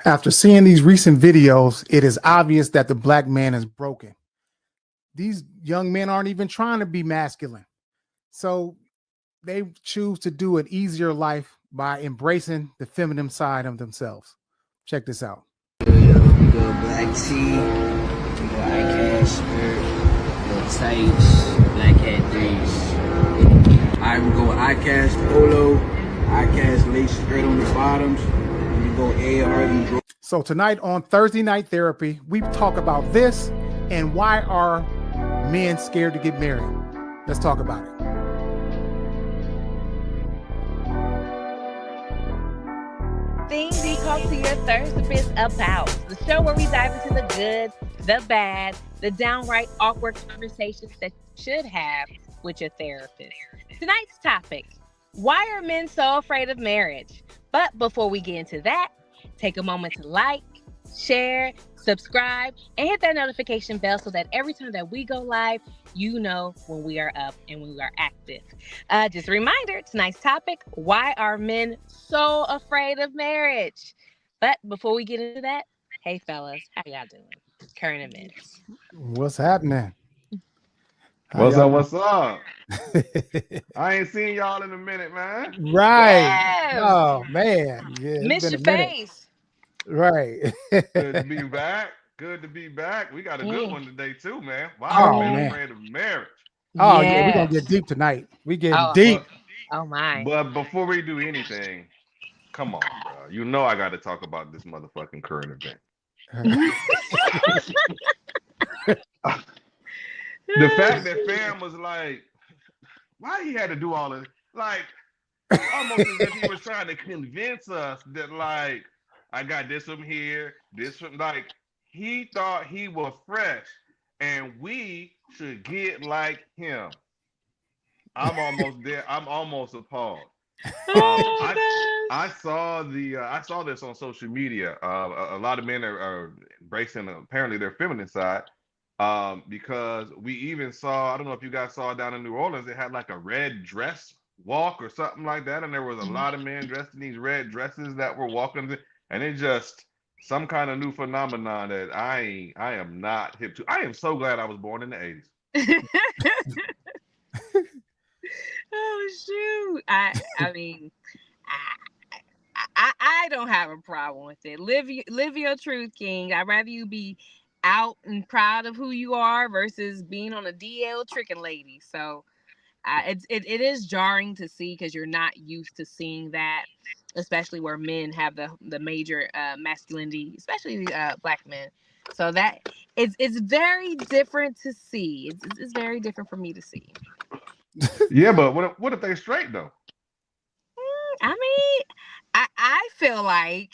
After seeing these recent videos, it is obvious that the black man is broken. These young men aren't even trying to be masculine. So they choose to do an easier life by embracing the feminine side of themselves. Check this out. We go black tee, we go eye skirt, we go tights, black hat threes. Alright, we go eye polo, eye lace skirt on the bottoms, and we go AR. So tonight on Thursday Night Therapy, we talk about this and why are men scared to get married. Let's talk about it. Things you talk to your therapist about. The show where we dive into the good, the bad, the downright awkward conversations that you should have with your therapist. Tonight's topic, why are men so afraid of marriage? But before we get into that, take a moment to like, share, subscribe, and hit that notification bell so that every time that we go live, you know when we are up and when we are active. Just a reminder, tonight's topic, why are men so afraid of marriage? But before we get into that, hey fellas, how y'all doing? Current events. What's happening? What's up? What's up? I ain't seen y'all in a minute, man. Right. Yes. Oh, man. Yeah, Miss your face. Right. Good to be back. Good to be back. We got a good one today, too, man. Why Oh, are men man. afraid of marriage? Oh, yeah, we're going to get deep tonight. We getting deep. Oh, my. But before we do anything, come on, bro. You know I got to talk about this motherfucking current event. The fact that fam was like, why he had to do all this? Like, almost as if he was trying to convince us that, like, I got this from here, this from, like, he thought he was fresh and we should get like him. I'm almost there. I'm almost appalled. I saw this on social media. A lot of men are embracing apparently their feminine side. Because we even saw, I don't know if you guys saw down in New Orleans, they had like a red dress walk or something like that, and there was a lot of men dressed in these red dresses that were walking, and it just some kind of new phenomenon that I am not hip to. I am so glad I was born in the 80s. Oh shoot! I mean, I don't have a problem with it. Live your truth, King. I'd rather you be out and proud of who you are versus being on a DL tricking lady. So it is jarring to see because you're not used to seeing that, especially where men have the major masculinity, especially black men. So that it's very different to see. It's very different for me to see. Yeah, but what if they straight though? I mean, I feel like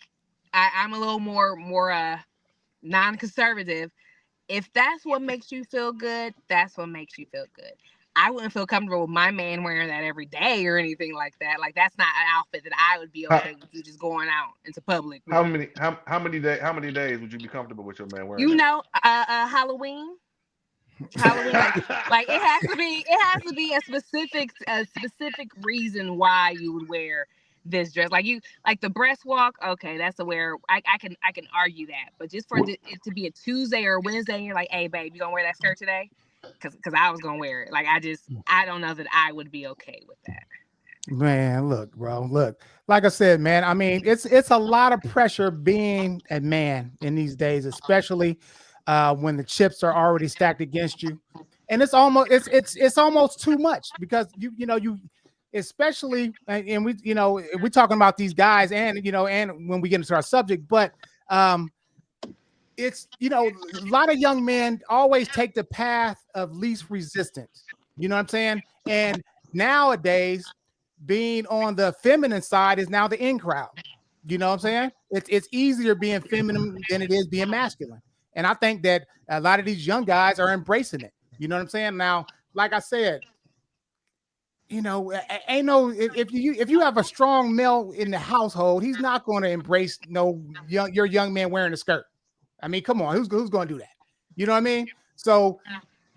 I'm a little more non-conservative. If that's what makes you feel good, that's what makes you feel good. I wouldn't feel comfortable with my man wearing that every day or anything like that. Like that's not an outfit that I would be okay with you just going out into public. How many days would you be comfortable with your man wearing? You know, Halloween. Like it has to be a specific reason why you would wear this dress. Like the breast walk, okay, that's where I can argue that. But just for it to be a Tuesday or a Wednesday, and you're like, hey babe, you gonna wear that skirt today? Because I was gonna wear it. Like I don't know that I would be okay with that. Man, look, bro, look. Like I said, man, I mean, it's a lot of pressure being a man in these days, especially when the chips are already stacked against you. And it's almost too much because you especially, and we're talking about these guys and when we get into our subject, but it's a lot of young men always take the path of least resistance. You know what I'm saying? And nowadays, being on the feminine side is now the in crowd. You know what I'm saying? It's easier being feminine than it is being masculine. And I think that a lot of these young guys are embracing it. You know what I'm saying? Now, like I said, ain't no if you have a strong male in the household, he's not going to embrace your young man wearing a skirt. I mean, come on, who's going to do that? You know what I mean? So,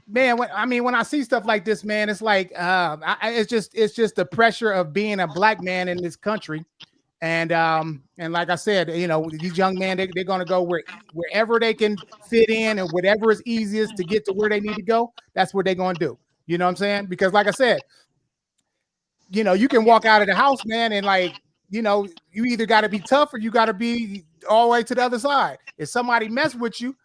man, when I see stuff like this, man, it's like it's just the pressure of being a black man in this country, And like I said, these young men, they're going to go wherever they can fit in, and whatever is easiest to get to where they need to go, that's what they're going to do. You know what I'm saying? Because like I said, you can walk out of the house, man, and you either got to be tough or you got to be all the way to the other side. If somebody mess with you,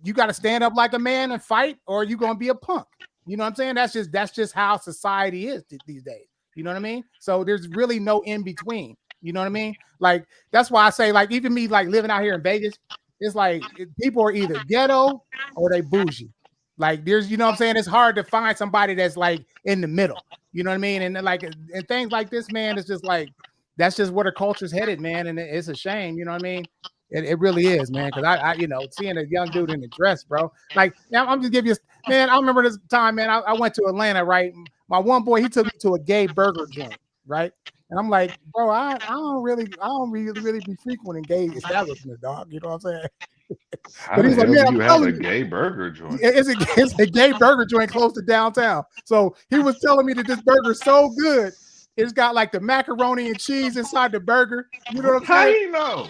you got to stand up like a man and fight, or you're going to be a punk. You know what I'm saying? That's just how society is these days. You know what I mean? So there's really no in between. You know what I mean? Like, that's why I say, like, even me, like, living out here in Vegas, it's like people are either ghetto or they bougie. Like, there's, you know what I'm saying? It's hard to find somebody that's like in the middle. You know what I mean? And things like this, man, it's just like, that's just where the culture's headed, man. And it's a shame, you know what I mean? It really is, man. Because I seeing a young dude in the dress, bro. Like, now I'm just giving you, man. I remember this time, man. I went to Atlanta, right? My one boy, he took me to a gay burger joint, right? And I'm like, bro, I don't really be frequenting gay establishments, dog. You know what I'm saying? How But the he's like, hell man, do I'm you have telling a you, gay burger joint? it's a gay burger joint close to downtown. So he was telling me that this burger's so good. It's got like the macaroni and cheese inside the burger. You know what I'm How saying? you know?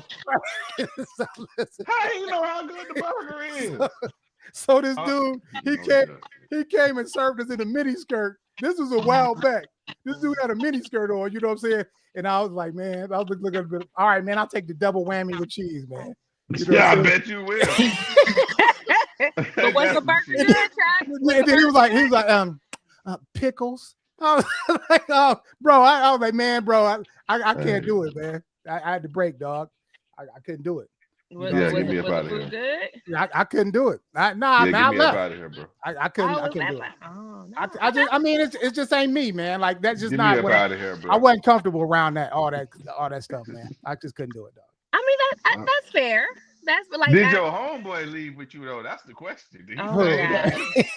So, listen, How you know how good the burger is? so this dude, he yeah. came and served us in a mini skirt. This was a while back. This dude had a mini skirt on, you know what I'm saying? And I was like, man, I was looking at it. All right, man, I'll take the double whammy with cheese, man. You know Yeah, I bet you will. But was the burger good, Chuck? And then he was like, pickles. I was like, oh, bro, I was like, man, bro, I can't do it, man. I had to break, dog. I couldn't do it. Was get me the up out of food here. good? I couldn't do it. Get me up left. out of here, bro. I couldn't do it. Oh, no. I mean, it just ain't me, man. Like, that's just Get not me up what out of here, bro. I wasn't comfortable around all that stuff, man. I just couldn't do it, dog. I mean, that's fair. That's like Did your homeboy leave with you though? That's the question. Did he Oh, stay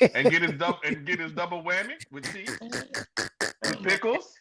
God. and get his double whammy with cheese, with pickles?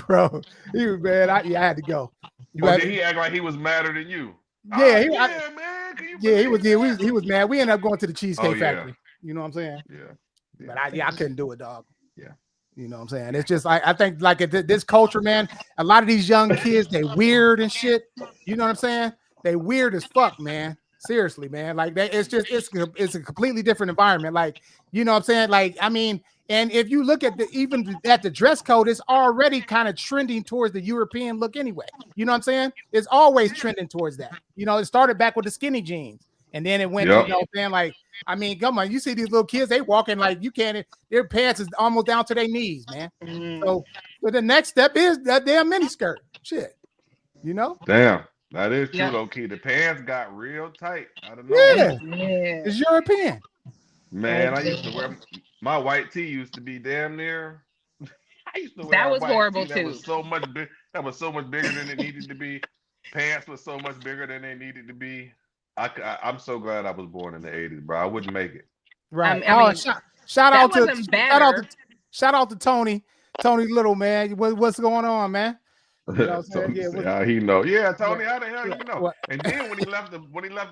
Bro, he was bad. I had to go. Did he act like he was madder than you? Yeah, man. He was mad. We ended up going to the Cheesecake Factory. You know what I'm saying? Yeah. But I couldn't do it, dog. Yeah. You know what I'm saying? It's just I think like this culture, man, a lot of these young kids, they weird and shit. You know what I'm saying? They weird as fuck, man. Seriously, man. Like it's a completely different environment. Like, you know what I'm saying? Like, I mean, and if you look at the dress code, it's already kind of trending towards the European look anyway. You know what I'm saying? It's always trending towards that. You know, it started back with the skinny jeans. And then it went to, you know what I'm saying? Like, I mean, come on, you see these little kids, they walking like you can't, their pants is almost down to their knees, man. So the next step is that damn mini skirt. Shit. You know? Damn. That is true, though, kid. The pants got real tight. I don't know. Yeah. It's European. Man, I used to wear my white tee used to be damn near. I used to wear that was white horrible tee too. That was so much bigger than it needed to be. Pants was so much bigger than they needed to be. I'm so glad I was born in the 80s, bro. I wouldn't make it. Right. I mean, shout out to Tony Little, man. What's going on, man? You know he know. Yeah, Tony, how the hell you know? What? And then when he left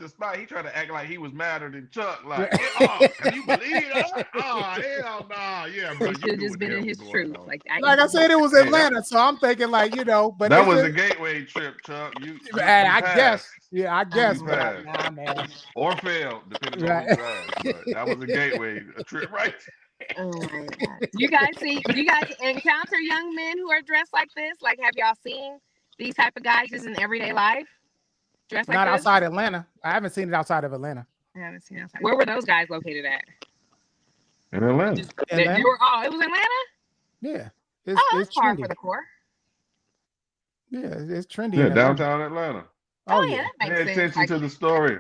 the spot, he tried to act like he was madder than Chuck. Like, can you believe that? Oh, hell nah. Yeah, bro. He should have just been in his truth. Like I said, it was Atlanta, so I'm thinking like, but that was a gateway trip, Chuck. I guess. Yeah, I guess. Nah, man. Or failed, depending on who you ask. That was a gateway trip, right? Oh my God. You guys encounter young men who are dressed like this? Like, have y'all seen these type of guys just in everyday life? Dressed like Not this? outside Atlanta. I haven't seen it outside of Atlanta. I haven't seen it outside. Where were those guys located at? In Atlanta. It was Atlanta? Yeah. It's hard for the core. Yeah, it's trendy. Yeah, downtown Atlanta. Oh yeah, that makes sense. Pay attention to the story.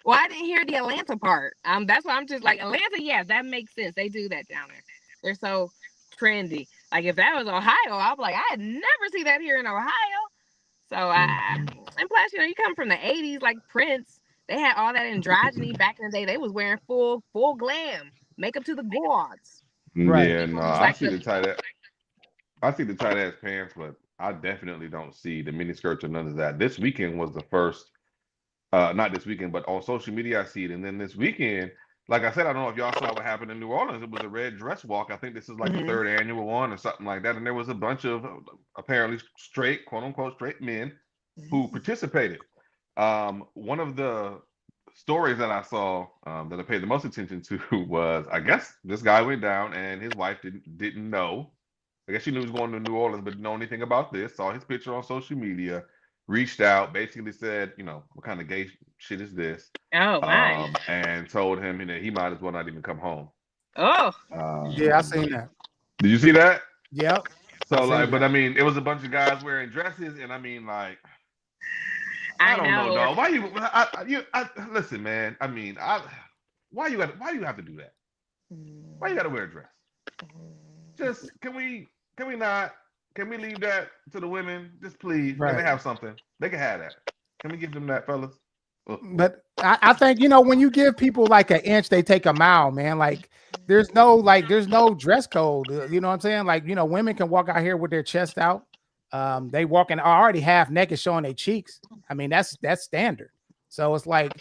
Well, I didn't hear the Atlanta part. That's why I'm just like, Atlanta, yes, that makes sense. They do that down there. They're so trendy. Like, if that was Ohio, I'd be like, I had never see that here in Ohio. So and plus, you come from the 80s, like Prince. They had all that androgyny back in the day. They was wearing full glam, makeup to the gods. Right. Yeah, no, I see the tight ass pants, but I definitely don't see the mini skirts or none of that. This weekend was the first. Not this weekend, but on social media, I see it. And then this weekend, like I said, I don't know if y'all saw what happened in New Orleans. It was a red dress walk. I think this is like the third annual one or something like that. And there was a bunch of apparently straight, quote unquote, straight men who participated. One of the stories that I saw that I paid the most attention to was, I guess this guy went down and his wife didn't know. I guess she knew he was going to New Orleans, but didn't know anything about this. Saw his picture on social media, reached out, basically said, what kind of gay shit is this? Oh my. And told him he might as well not even come home. Oh. Yeah, I seen that. Did you see that? Yep. So like, but I mean, it was a bunch of guys wearing dresses, and I mean, like, I don't know, dog. Why listen, man. I mean, why you have to do that? Why you got to wear a dress? Just can we not? Can we leave that to the women? Just please. Right. Let me have something. They can have that. Can we give them that, fellas? But I think, when you give people like an inch, they take a mile, man. Like there's no dress code. You know what I'm saying? Like, women can walk out here with their chest out. They walking already half naked, showing their cheeks. I mean, that's standard. So it's like,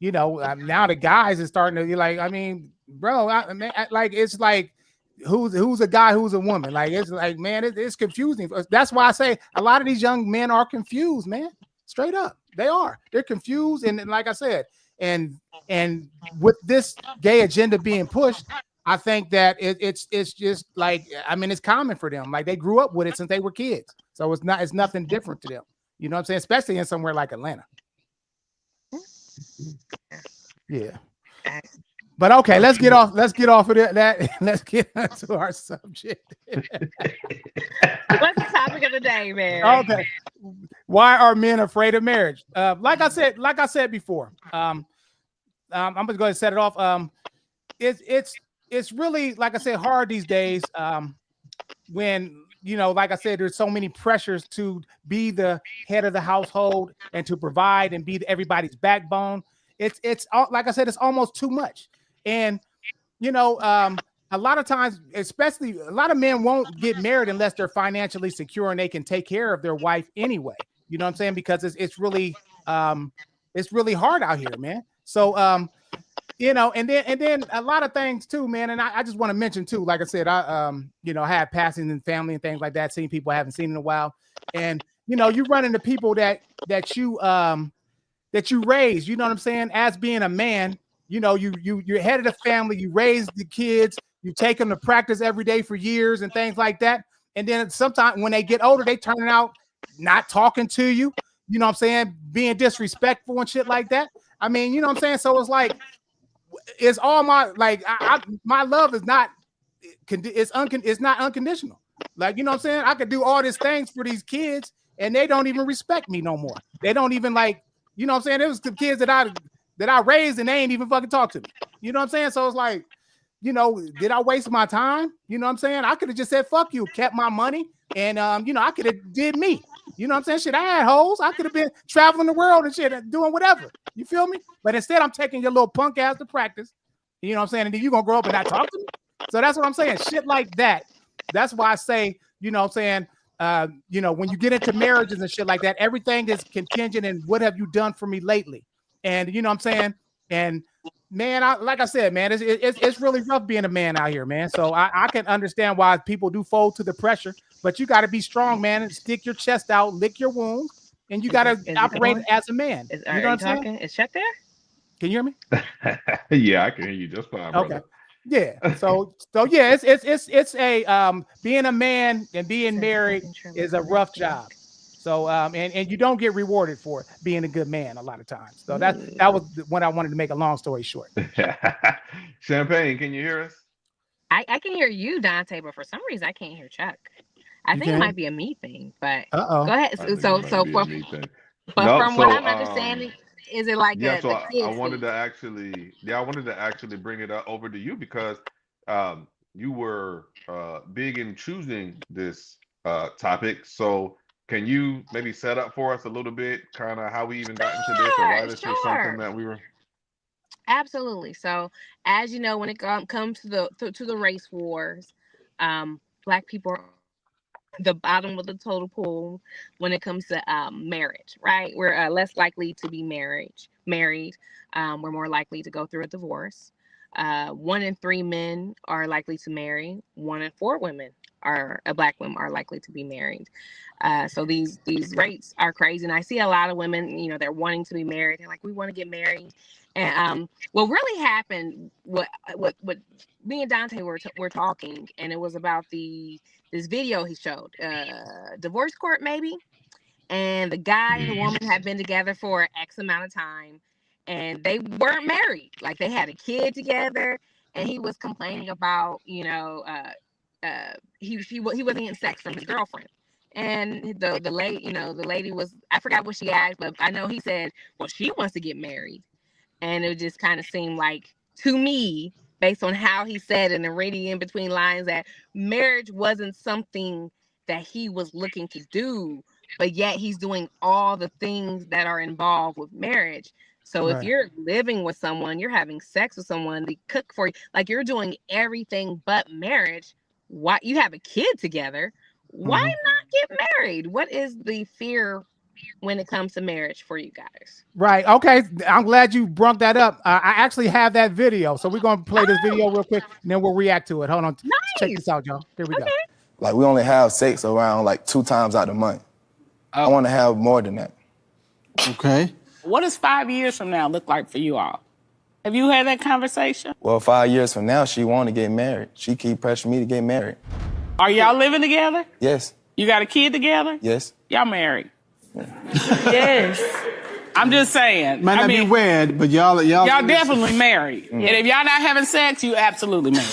now the guys is starting to be like, I mean, bro, it's like, who's a guy, who's a woman? Like, it's like, man, it's confusing. That's why I say a lot of these young men are confused, man. Straight up, they're confused, and like I said, and with this gay agenda being pushed, I think that it's just like, I mean, it's common for them. Like they grew up with it since they were kids, so it's nothing different to them. You know what I'm saying? Especially in somewhere like Atlanta. Yeah. But okay, let's get off of that. Let's get into our subject. What's the topic of the day, man? Okay. Why are men afraid of marriage? Like I said before, I'm gonna go ahead and set it off. It's really, like I said, hard these days. When like I said, there's so many pressures to be the head of the household and to provide and be everybody's backbone. It's like I said, it's almost too much. And, a lot of times, especially a lot of men won't get married unless they're financially secure and they can take care of their wife anyway. You know what I'm saying? Because it's really hard out here, man. So, and then a lot of things too, man. And I just want to mention too, like I said, I had passing in family and things like that, seeing people I haven't seen in a while. And, you run into people that you raise, you know what I'm saying? As being a man, you're head of the family, you raise the kids, you take them to practice every day for years and things like that. And then sometimes when they get older, they turn out not talking to you, you know what I'm saying? Being disrespectful and shit like that. I mean, you know what I'm saying? So it's like, it's all my love is not, it's not unconditional. Like, you know what I'm saying? I could do all these things for these kids and they don't even respect me no more. They don't even like, you know what I'm saying? It was the kids that I raised and they ain't even fucking talk to me. You know what I'm saying? So it's like, did I waste my time? You know what I'm saying? I could have just said, fuck you, kept my money. And, I could have did me. You know what I'm saying? Shit, I had hoes. I could have been traveling the world and shit, doing whatever. You feel me? But instead, I'm taking your little punk ass to practice. You know what I'm saying? And then you're going to grow up and not talk to me? So that's what I'm saying. Shit like that. That's why I say, you know what I'm saying? When you get into marriages and shit like that, everything is contingent and what have you done for me lately? And you know what I'm saying? And man, like I said, man, it's really rough being a man out here, man. So I can understand why people do fold to the pressure, but you got to be strong, man, and stick your chest out, lick your wounds, and you got to operate as a man. You know what I'm saying? Is Chuck there? Can you hear me? Yeah, I can hear you just fine, brother. Okay. Yeah. So yeah, it's a being a man and being married is a rough job. So and you don't get rewarded for being a good man a lot of times. So that was what I wanted to make a long story short. Champagne, can you hear us? I can hear you, Dante, but for some reason I can't hear Chuck. I think it might be a me thing, but go ahead. So from what I'm understanding, is it like I wanted to actually bring it over to you because you were big in choosing this topic. So can you maybe set up for us a little bit, kind of how we even got into this, or why this was something that we were? Absolutely. So, as you know, when it comes to the race wars, Black people are the bottom of the total pool when it comes to marriage. Right? We're less likely to be married. We're more likely to go through a divorce. 1 in 3 men are likely to marry. 1 in 4 women are black women are likely to be married. So these rates are crazy, and I see a lot of women, they're wanting to be married. They're like, we want to get married, and what really happened, what me and Dante were talking, and it was about this video he showed, divorce court maybe, and the guy and the woman had been together for X amount of time, and they weren't married. Like they had a kid together, and he was complaining about, he wasn't getting sex from his girlfriend. And the lady, the lady was, I forgot what she asked, but I know he said, well, she wants to get married. And it just kind of seemed like, to me, based on how he said and the reading in between lines, that marriage wasn't something that he was looking to do, but yet he's doing all the things that are involved with marriage. So if you're living with someone, you're having sex with someone, they cook for you, like you're doing everything but marriage. Why you have a kid together? Why not get married? What is the fear when it comes to marriage for you guys? Right. Okay. I'm glad you brought that up. I actually have that video, so we're gonna play this video real quick, and then we'll react to it. Hold on. Nice. Check this out, y'all. Here we go. Like, we only have sex around like 2 times out the month. I want to have more than that. Okay. What does 5 years from now look like for you all? Have you had that conversation? Well, 5 years from now, she want to get married. She keep pressuring me to get married. Are y'all living together? Yes. You got a kid together? Yes. Y'all married? Yes. I'm just saying. Might not be wed, but y'all definitely married. And if y'all not having sex, you absolutely married.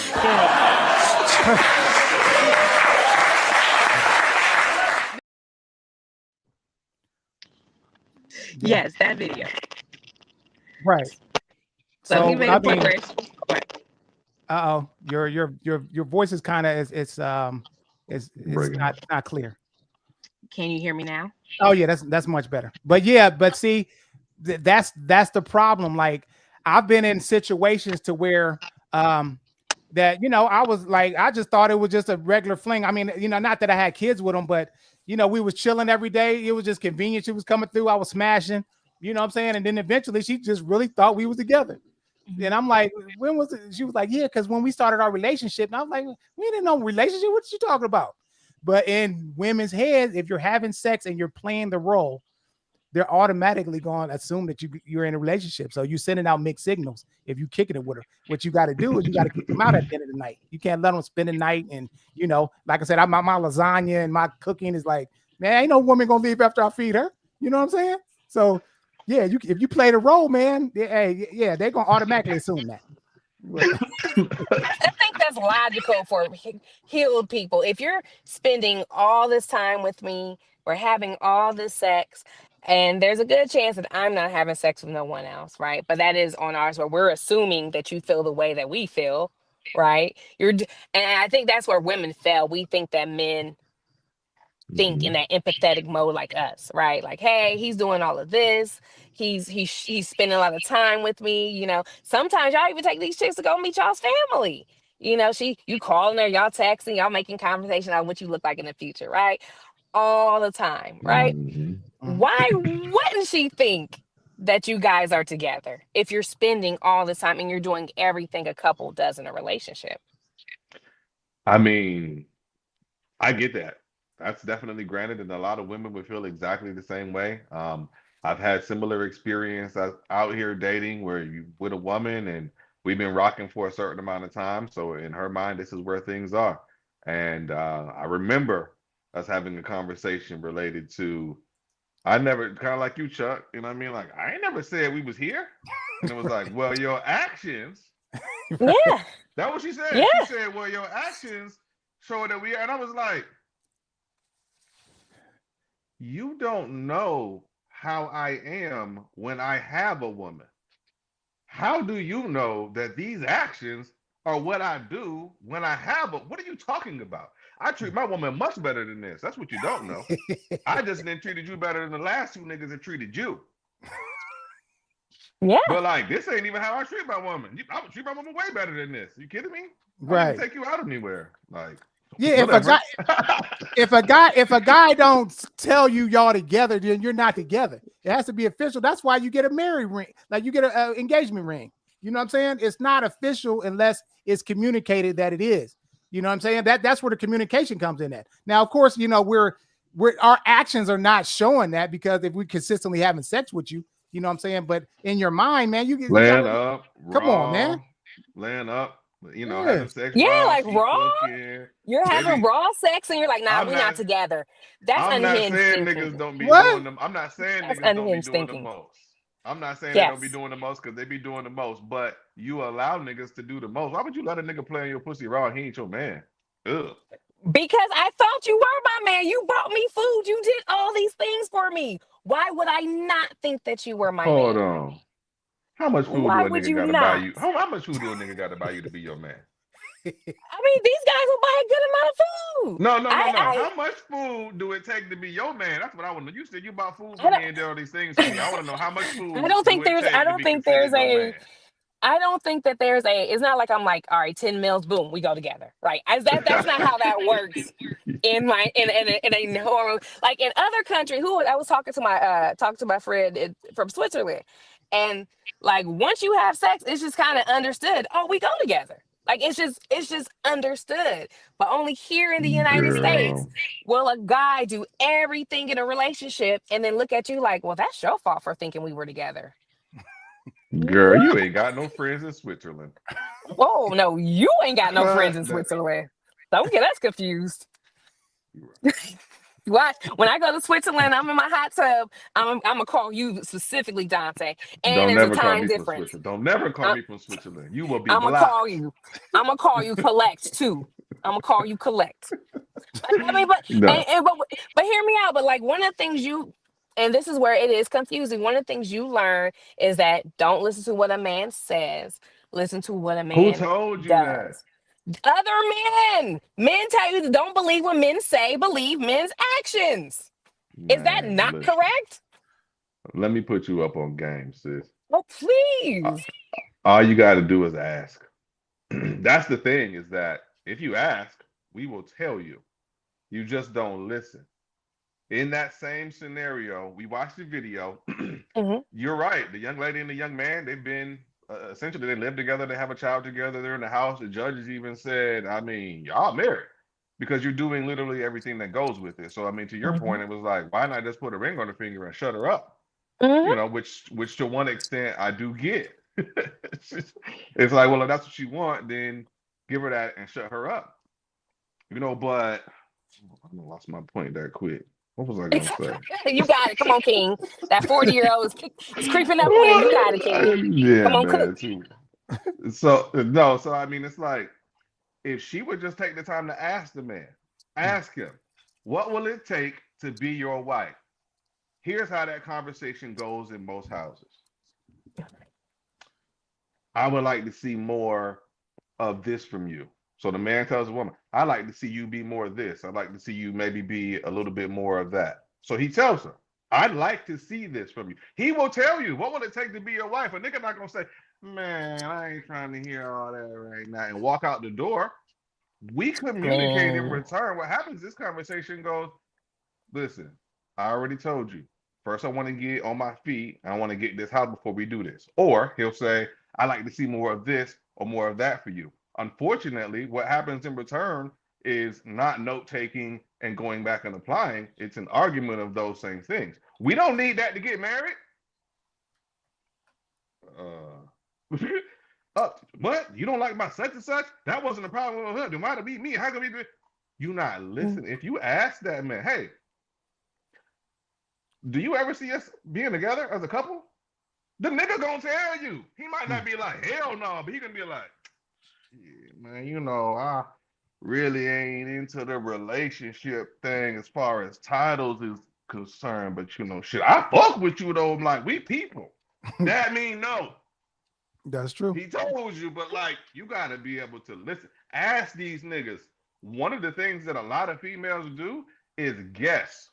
Yes, that video. Right. So he made a point where your voice is kind of it's not clear. Can you hear me now? Oh yeah, that's much better. But see, that's the problem. Like I've been in situations to where that I was like, I just thought it was just a regular fling. I mean, not that I had kids with them, but we was chilling every day. It was just convenient. She was coming through. I was smashing. You know what I'm saying? And then eventually she just really thought we was together. And I'm like, when was it? She was like, yeah, because when we started our relationship. And I was like, we didn't know relationship. What you talking about? But in women's heads, if you're having sex and you're playing the role, they're automatically going to assume that you're in a relationship. So you're sending out mixed signals if you're kicking it with her. What you got to do is you got to kick them out at the end of the night. You can't let them spend the night. And, like I said, my lasagna and my cooking is like, man, ain't no woman going to leave after I feed her. You know what I'm saying? So, yeah, if you play the role, man, they're going to automatically assume that. I think that's logical for healed people. If you're spending all this time with me, we're having all this sex, and there's a good chance that I'm not having sex with no one else, right? But that is on ours, where we're assuming that you feel the way that we feel, right? And I think that's where women fail. We think that men think in that empathetic mode like us, right? Like, hey, he's doing all of this. He's spending a lot of time with me. Sometimes y'all even take these chicks to go meet y'all's family. You calling her, y'all texting, y'all making conversation on what you look like in the future, right? All the time, right? Why wouldn't she think that you guys are together if you're spending all this time and you're doing everything a couple does in a relationship? I mean, I get that. That's definitely granted, and a lot of women would feel exactly the same way. I've had similar experience out here dating where you with a woman and we've been rocking for a certain amount of time. So in her mind, this is where things are. And I remember us having a conversation related to, I never, kind of like you, Chuck, you know what I mean? Like, I ain't never said we was here. And it was like, well, your actions. Yeah. That's what she said. Yeah. She said, well, your actions show that we are. And I was like, you don't know how I am when I have a woman. How do you know that these actions are what I do when I have a, what are you talking about? I treat my woman much better than this. That's what you don't know. I just didn't treated you better than the last 2 niggas that treated you. Yeah. But like, this ain't even how I treat my woman. I would treat my woman way better than this. You kidding me? Right. I didn't take you out anywhere. Like, yeah, if a guy don't tell you y'all together, then you're not together. It has to be official. That's why you get a marriage ring, like you get an engagement ring. You know what I'm saying? It's not official unless it's communicated that it is. You know what I'm saying? That's where the communication comes in at. Now, of course, you know, we're our actions are not showing that, because if we consistently having sex with you, you know what I'm saying? But in your mind, man, you Laying gotta, up, come on, man. raw, laying up, you know, Yeah. having sex Yeah, raw, like she raw. cooking. You're having Baby, raw sex and you're like, nah, I'm we're not not together. That's I'm not unhinged saying niggas thinking. don't be What? doing them. I'm not saying That's niggas don't be unhinged doing the thinking. most. I'm not saying they don't be Yes. doing the most, because they be doing the most, but you allow niggas to do the most. Why would you let a nigga play in your pussy raw and he ain't your man? Ugh. Because I thought you were my man. You brought me food. You did all these things for me. Why would I not think that you were my Hold man? on. How much food Why do a would nigga you gotta buy not? you? How much food do a nigga gotta buy you to be your man? I mean, these guys will buy a good amount of food. No, no, no, I, no. I, How much food do it take to be your man? That's what I want to know. You said you bought food I for me don't. and did all these things for me. I want to know how much I food don't do think it there's. I take to don't be think there's considered your a. man? I don't think that there's a. It's not like I'm like, all right, 10 meals, boom, we go together, right? That's not how that works in my in a normal, like in other countries. Who I was talking to my friend from Switzerland, and like once you have sex, it's just kind of understood. Oh, we go together. Like it's just understood. But only here in the United States Girl, will a guy do everything in a relationship and then look at you like, well, that's your fault for thinking we were together. girl, What? you ain't got no friends in Switzerland. Oh no, you ain't got no friends Cut in that. Switzerland. Don't get us confused. Watch when I go to Switzerland, I'm in my hot tub. I'm gonna call you specifically Dante, and Don't there's a never call time me from difference. Switzerland. Don't never call I'm, me from Switzerland. You will be I'm gonna call blocked. you. I'm gonna call you collect too. I'm gonna call you collect. I mean, but No. but hear me out. But like one of the things you, and this is where it is confusing. One of the things you learn is that don't listen to what a man says. Listen to what a Who man told you that? does. Other men tell you to don't believe what men say, believe men's actions. Is that Man, not listen. correct? Let me put you up on game, sis. Oh, A- please. All you got to do is ask. That's the thing, is that if you ask, we will tell you. You just don't listen. In that same scenario, we watched the video. Hmm. You're right. The young lady and the young man, they've been essentially, they live together, they have a child together, they're in the house. The judges even said, I mean, y'all married because you're doing literally everything that goes with it. So, I mean, to your Hmm. point, it was like, why not just put a ring on her finger and shut her up? You Hmm. know, which to one extent I do get. It's like, well, if that's what you want, then give her that and shut her up. You know, but I lost my point that quick. What was I gonna say? You got it. Come on, King. That 40-year-old is creeping up on you. You got it, King. Yeah, Come on, cook. man. Too. So no, so I mean, it's like if she would just take the time to ask the man, ask him, what will it take to be your wife? Here's how that conversation goes in most houses. I would like to see more of this from you. So the man tells the woman, I like to see you be more of this. I'd like to see you maybe be a little bit more of that. So he tells her, I'd like to see this from you. He will tell you, what will it take to be your wife? A nigga not gonna say, man, I ain't trying to hear all that right now and walk out the door. We communicate in Man. return. What happens, this conversation goes, listen, I already told you. First, I want to get on my feet. I want to get this house before we do this. Or he'll say, I like to see more of this or more of that for you. Unfortunately, what happens in return is not note taking and going back and applying. It's an argument of those same things. We don't need that to get married. What? You don't like my such and such? That wasn't a problem with her. Then why to be me? How can we do it? You not listen. If you ask that man, hey, do you ever see us being together as a couple? The nigga gonna tell you. He might not be like, hell no, but he gonna be like, yeah, man, you know, I really ain't into the relationship thing as far as titles is concerned. But you know, shit, I fuck with you though. I'm like, we people. That mean no. That's true. He told you, but like, you gotta be able to listen. Ask these niggas. One of the things that a lot of females do is guess.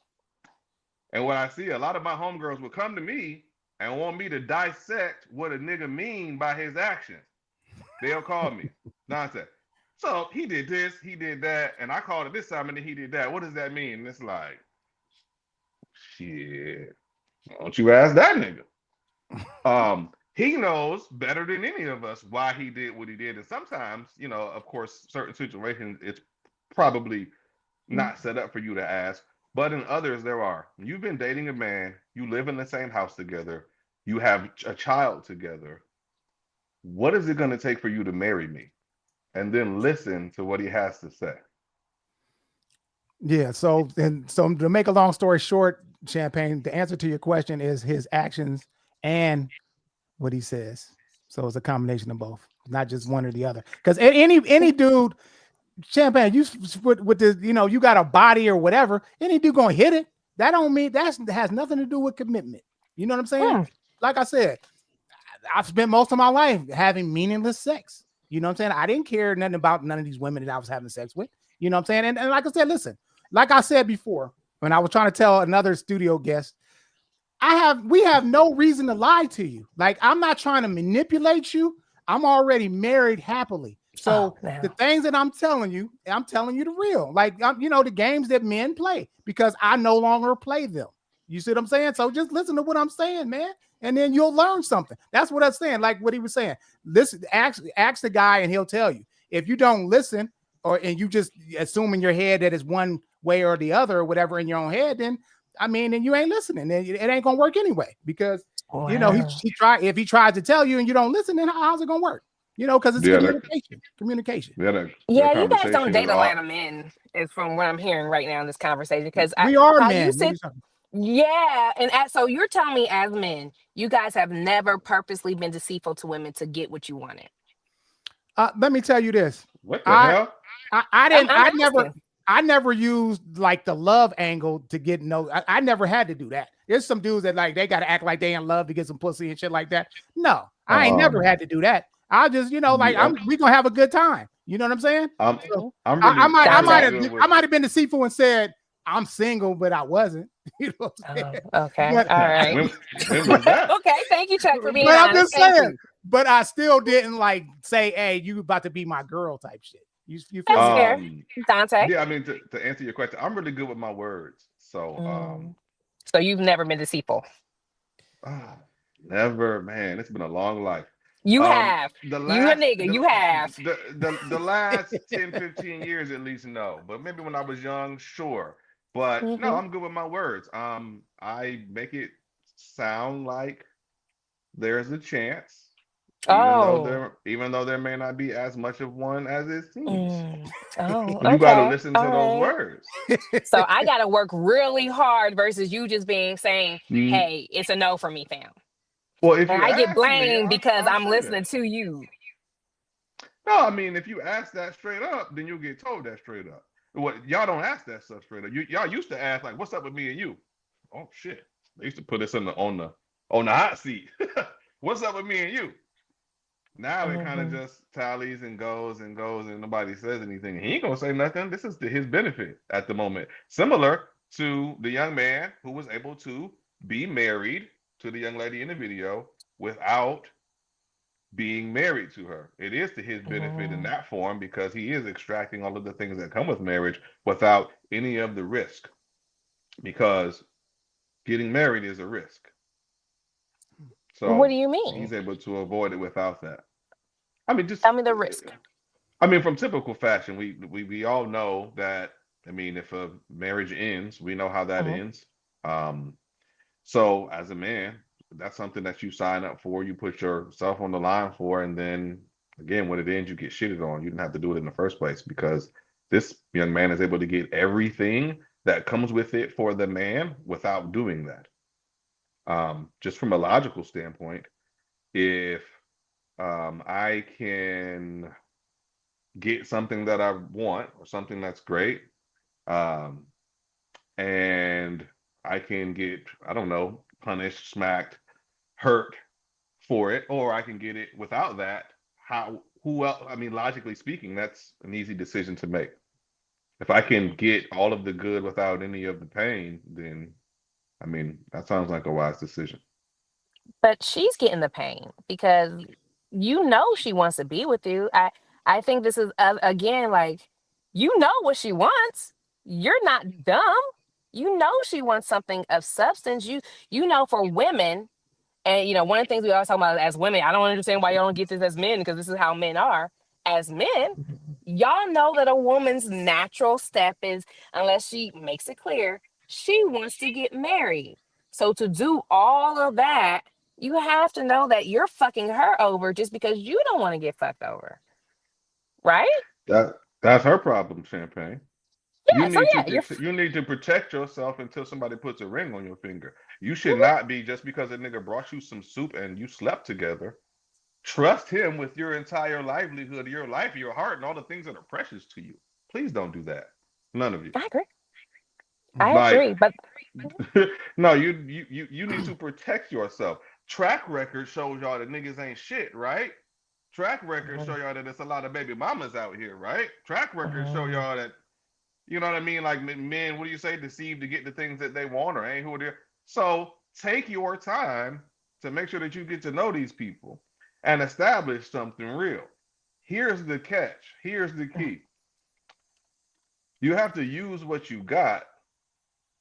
And what I see, a lot of my homegirls will come to me and want me to dissect what a nigga mean by his actions. They'll call me. Nonsense. So he did this, he did that, and I called it this time, and then he did that. What does that mean? And it's like, shit. Why don't you ask that nigga? he knows better than any of us why he did what he did. And sometimes, of course, certain situations, it's probably not set up for you to ask. But in others, there are. You've been dating a man, you live in the same house together, you have a child together. What is it going to take for you to marry me? And then listen to what he has to say. Yeah. So to make a long story short, Champagne, the answer to your question is his actions and what he says. So it's a combination of both, not just one or the other. Because any dude, Champagne, you with the you got a body or whatever, any dude gonna hit it. That don't mean that has nothing to do with commitment. You know what I'm saying? Like I said, I've spent most of my life having meaningless sex. You know what I'm saying? I didn't care nothing about none of these women that I was having sex with. You know what I'm saying? And like I said, listen, like I said before, when I was trying to tell another studio guest, we have no reason to lie to you. Like, I'm not trying to manipulate you. I'm already married happily. So the things that I'm telling you the real. Like, the games that men play, because I no longer play them. You see what I'm saying? So just listen to what I'm saying, man, and then you'll learn something. That's what I'm saying. Like what he was saying. Listen, ask the guy, and he'll tell you. If you don't listen, and you just assume in your head that it's one way or the other or whatever in your own head, then then you ain't listening. It ain't gonna work anyway, because if he tries to tell you and you don't listen, then how's it gonna work? Because it's communication. Yeah, you guys don't date a lot of men, is from what I'm hearing right now in this conversation. Because we are men. Yeah, and so you're telling me, as men, you guys have never purposely been deceitful to women to get what you wanted. Let me tell you this. What the hell? I never used like the love angle to get I never had to do that. There's some dudes that like they got to act like they in love to get some pussy and shit like that. No, I ain't never had to do that. I just we gonna have a good time. You know what I'm saying? I might have been deceitful and said I'm single, but I wasn't. You know what I'm saying? Okay, all right. When was that? Okay, thank you, Chuck, for being honest. But I'm just saying. But I still didn't like say, "Hey, you about to be my girl" type shit. You feel fair, Dante? Yeah, I mean, to answer your question, I'm really good with my words. So, so you've never been deceitful? Never, man. It's been a long life. You have. You a nigga. You have. The last 10, 15 years at least, no. But maybe when I was young, sure. But no, I'm good with my words. I make it sound like there's a chance. Even though there may not be as much of one as it seems. You got to listen to those words. So I got to work really hard versus you just saying, "Hey, it's a no for me, fam." Well, if I get blamed because I'm listening to you. No, I mean, if you ask that straight up, then you'll get told that straight up. What y'all don't ask that stuff straight up. Y'all used to ask like, "What's up with me and you?" Oh shit! They used to put us on the hot seat. What's up with me and you? Now it kind of just tallies and goes, and nobody says anything. He ain't gonna say nothing. This is to his benefit at the moment. Similar to the young man who was able to be married to the young lady in the video without being married to her. It is to his benefit in that form, because he is extracting all of the things that come with marriage without any of the risk. Because getting married is a risk. So what do you mean? He's able to avoid it without that. I mean, just tell me the risk. I mean, from typical fashion, we all know that. I mean, if a marriage ends, we know how that ends. So as a man, that's something that you sign up for. You put yourself on the line for, and then again, when it ends, you get shitted on. You didn't have to do it in the first place, because this young man is able to get everything that comes with it for the man without doing that. Just from a logical standpoint, if I can get something that I want or something that's great, and I can get, I don't know, punished, smacked, hurt for it, or I can get it without that, who else? I mean, logically speaking, that's an easy decision to make. If I can get all of the good without any of the pain, then I mean, that sounds like a wise decision. But she's getting the pain because she wants to be with you. I think this is again, like, what she wants. You're not dumb. She wants something of substance. For women, And one of the things we always talk about as women, I don't understand why y'all don't get this as men, because this is how men are. As men, y'all know that a woman's natural step is, unless she makes it clear, she wants to get married. So to do all of that, you have to know that you're fucking her over just because you don't want to get fucked over. Right? That's her problem, Champagne. Yeah. So yeah, You need to protect yourself until somebody puts a ring on your finger. You should not be, just because a nigga brought you some soup and you slept together. Trust him with your entire livelihood, your life, your heart, and all the things that are precious to you. Please don't do that. None of you. I agree. I Mhm. Like, agree. But no, you need to protect yourself. Track record shows y'all that niggas ain't shit, right? Track record show y'all that there's a lot of baby mamas out here, right? Track record show y'all that, you know what I mean? Like, men, what do you say? Deceive to get the things that they want, or ain't who they're. So take your time to make sure that you get to know these people and establish something real. Here's the catch. Here's the key. You have to use what you got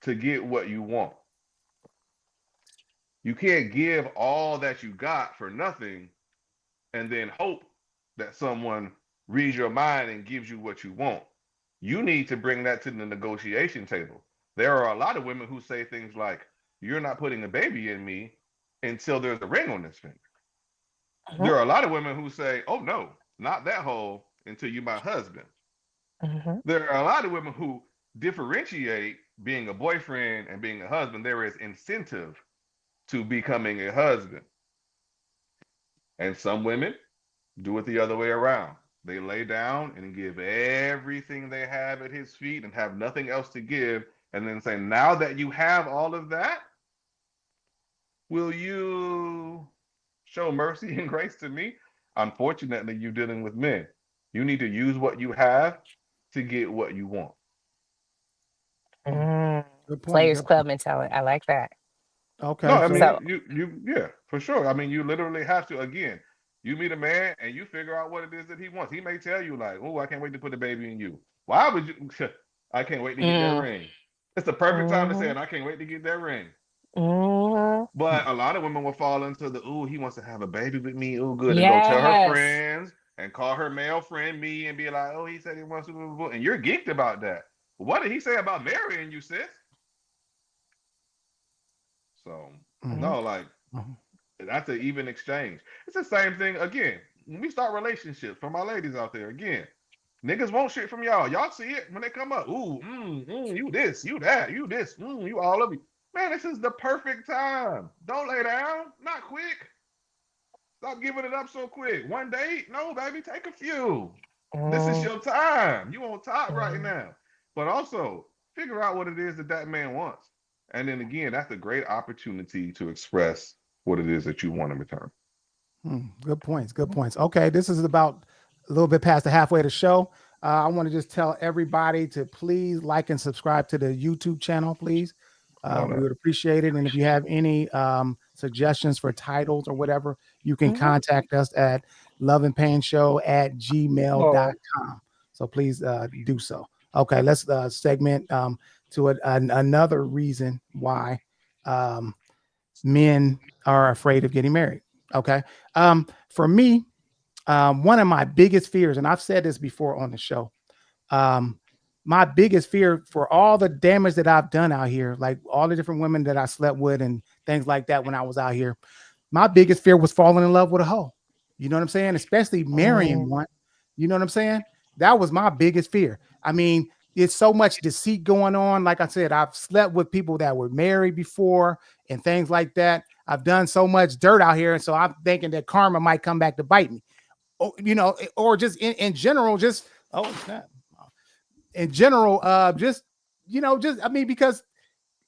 to get what you want. You can't give all that you got for nothing and then hope that someone reads your mind and gives you what you want. You need to bring that to the negotiation table. There are a lot of women who say things like, "You're not putting a baby in me until there's a ring on this finger." Mhm, There are a lot of women who say, "Oh no, not that hole until you're my husband." mhm, There are a lot of women who differentiate being a boyfriend and being a husband. There is incentive to becoming a husband. And some women do it the other way around. They lay down and give everything they have at his feet and have nothing else to give, and then say, "Now that you have all of that, will you show mercy and grace to me?" Unfortunately, you're dealing with men. You need to use what you have to get what you want. mm. Good point. Players Good point. Club mentality. I like that. No, Okay, I so mean, So, yeah, for sure. I mean, you literally have to. Again, you meet a man and you figure out what it is that he wants. He may tell you like, "Oh, I can't wait to put a baby in you." Why would you? I can't wait to get that mm, ring. It's the perfect time to say mm, it. I can't wait to get that ring. mm, But a lot of women will fall into the, "Ooh, he wants to have a baby with me. Ooh, good," and go tell her yes. friends and call her male friend me and be like, "Oh, he said he wants to," and you're geeked about that. What did he say about marrying you, sis? So mhm, Mhm, no, like, mhm. that's an even exchange. It's the same thing again. When we start relationships, for my ladies out there, again, niggas want shit from y'all. Y'all see it when they come up. Ooh, you this, you that, you this, you all of you. Man, this is the perfect time. Don't lay down. Not quick. Stop giving it up so quick. One date? No, baby, take a few. This is mm, your time. You on top right mm. now. But also, figure out what it is that that man wants. And then again, that's a great opportunity to express what it is that you want in return. Good points. Good points. Okay, this is about a little bit past the halfway of the show. I want to just tell everybody to please like and subscribe to the YouTube channel, please. All We that. would appreciate it. And if you have any suggestions for titles or whatever, you can Mhm. contact us at Oh. loveandpainshow@gmail.com. So please do so. Okay, let's segment to another reason why um, men are afraid of getting married. Okay. For me, one of my biggest fears, and I've said this before on the show, um, my biggest fear for all the damage that I've done out here, like all the different women that I slept with and things like that when I was out here, my biggest fear was falling in love with a hoe. You know what I'm saying? Especially Mm, marrying one. You know what I'm saying? That was my biggest fear. I mean, it's so much deceit going on. Like I said, I've slept with people that were married before and things like that. I've done so much dirt out here. And so I'm thinking that karma might come back to bite me. Or, or just in general, just, oh, snap. In general, just, just, I mean, because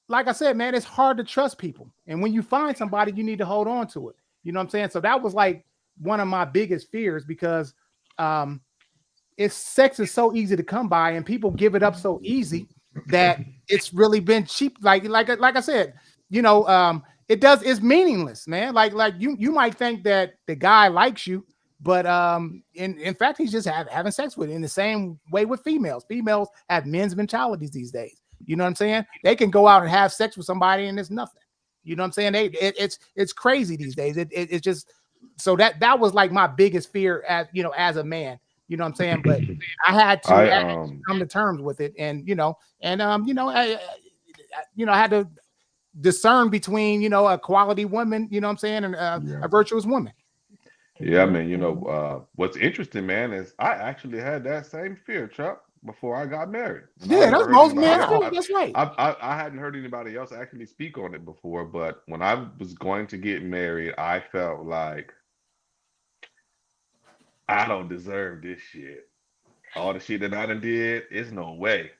like I said, man, it's hard to trust people. And when you find somebody, you need to hold on to it. You know what I'm saying? So that was like one of my biggest fears because um it's sex is so easy to come by and people give it up so easy that it's really been cheap. Like I said, it's meaningless, man. Like you might think that the guy likes you, but in fact he's just having sex with it. In the same way with females. Females have men's mentalities these days. You know what I'm saying? They can go out and have sex with somebody and it's nothing. You know what I'm saying? It's crazy these days. It's just so that was like my biggest fear as a man. You know what I'm saying? But I had to come to terms with it, and I had to discern between a quality woman, you know what I'm saying, and a virtuous woman. Yeah, man. What's interesting, man, is I actually had that same fear, Chuck, before I got married. And I Yeah, never that's heard most anybody men. else. That's right. I hadn't heard anybody else actually speak on it before, but when I was going to get married, I felt like I don't deserve this shit. All the shit that I done did, it's no way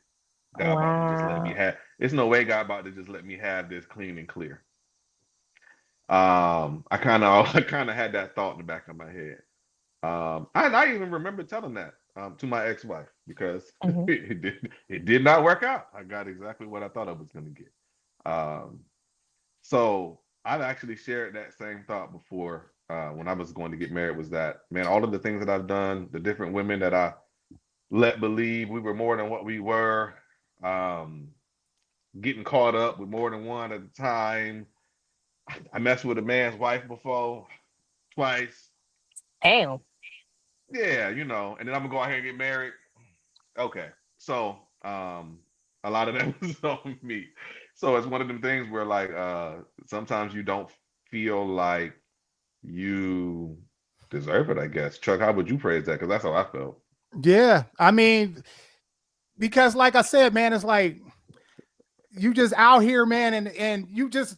God about to just let me Wow. have. It's no way God about to just let me have this clean and clear. I kind of I kind of had that thought in the back of my head. I even remember telling that to my ex-wife because Mhm. it did not work out. I got exactly what I thought I was going to get. Um, so I've actually shared that same thought before when I was going to get married. Was that, man, all of the things that I've done, the different women that I let believe we were more than what we were, um, getting caught up with more than one at a time. I messed with a man's wife before, twice. Damn. Yeah, and then I'm gonna go out here and get married. Okay. So, a lot of that was on me. So it's one of them things where like sometimes you don't feel like you deserve it, I guess. Chuck, how would you phrase that? Because that's how I felt. Yeah, I mean, because like I said, man, it's like you just out here, man, and you just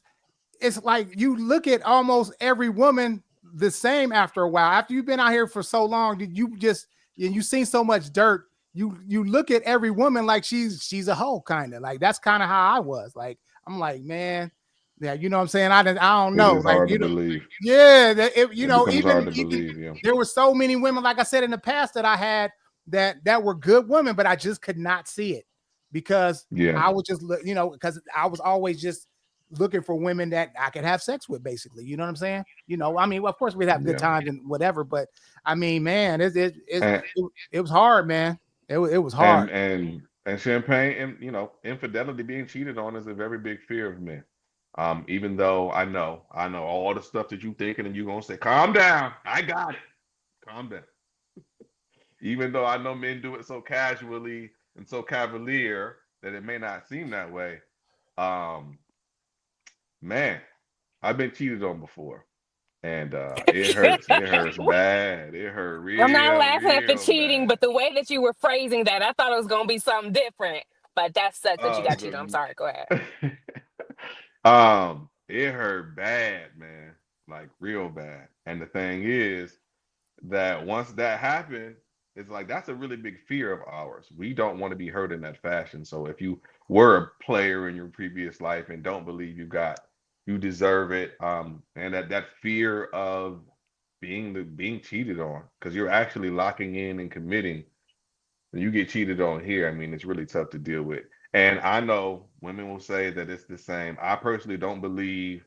it's like you look at almost every woman the same after a while. After you've been out here for so long, you've seen so much dirt. You look at every woman like she's a hoe, kind of like that's kind of how I was. Like I'm like, man, yeah, you know what I'm saying? I don't It know, is like hard to believe. yeah, It becomes hard even to believe, yeah. there were so many women, like I said in the past, that I had that were good women, but I just could not see it because Yeah. I was just because I was always just looking for women that I could have sex with, basically. You know what I'm saying? I mean, well, of course we'd have good Yeah. times and whatever, but I mean, man, And it was hard, man. It was hard. and champagne and infidelity, being cheated on, is a very big fear of men. Even though I know all the stuff that you thinking and you gonna say, calm down, I got it. Calm down. Even though I know men do it so casually and so cavalier that it may not seem that way. Um, man, I've been cheated on before. And it hurts. It hurts bad. It hurt I'm not real, laughing at the real cheating, bad. but the way that you were phrasing that, I thought it was gonna be something different. But that sucks that you Oh, got cheated on. I'm sorry. Go ahead. it hurt bad, man. Like real bad. And the thing is that once that happened, it's like that's a really big fear of ours. We don't want to be hurt in that fashion. So if you were a player in your previous life and don't believe you deserve it, and that fear of being cheated on, because you're actually locking in and committing. When you get cheated on here, I mean, it's really tough to deal with. And I know women will say that it's the same. I personally don't believe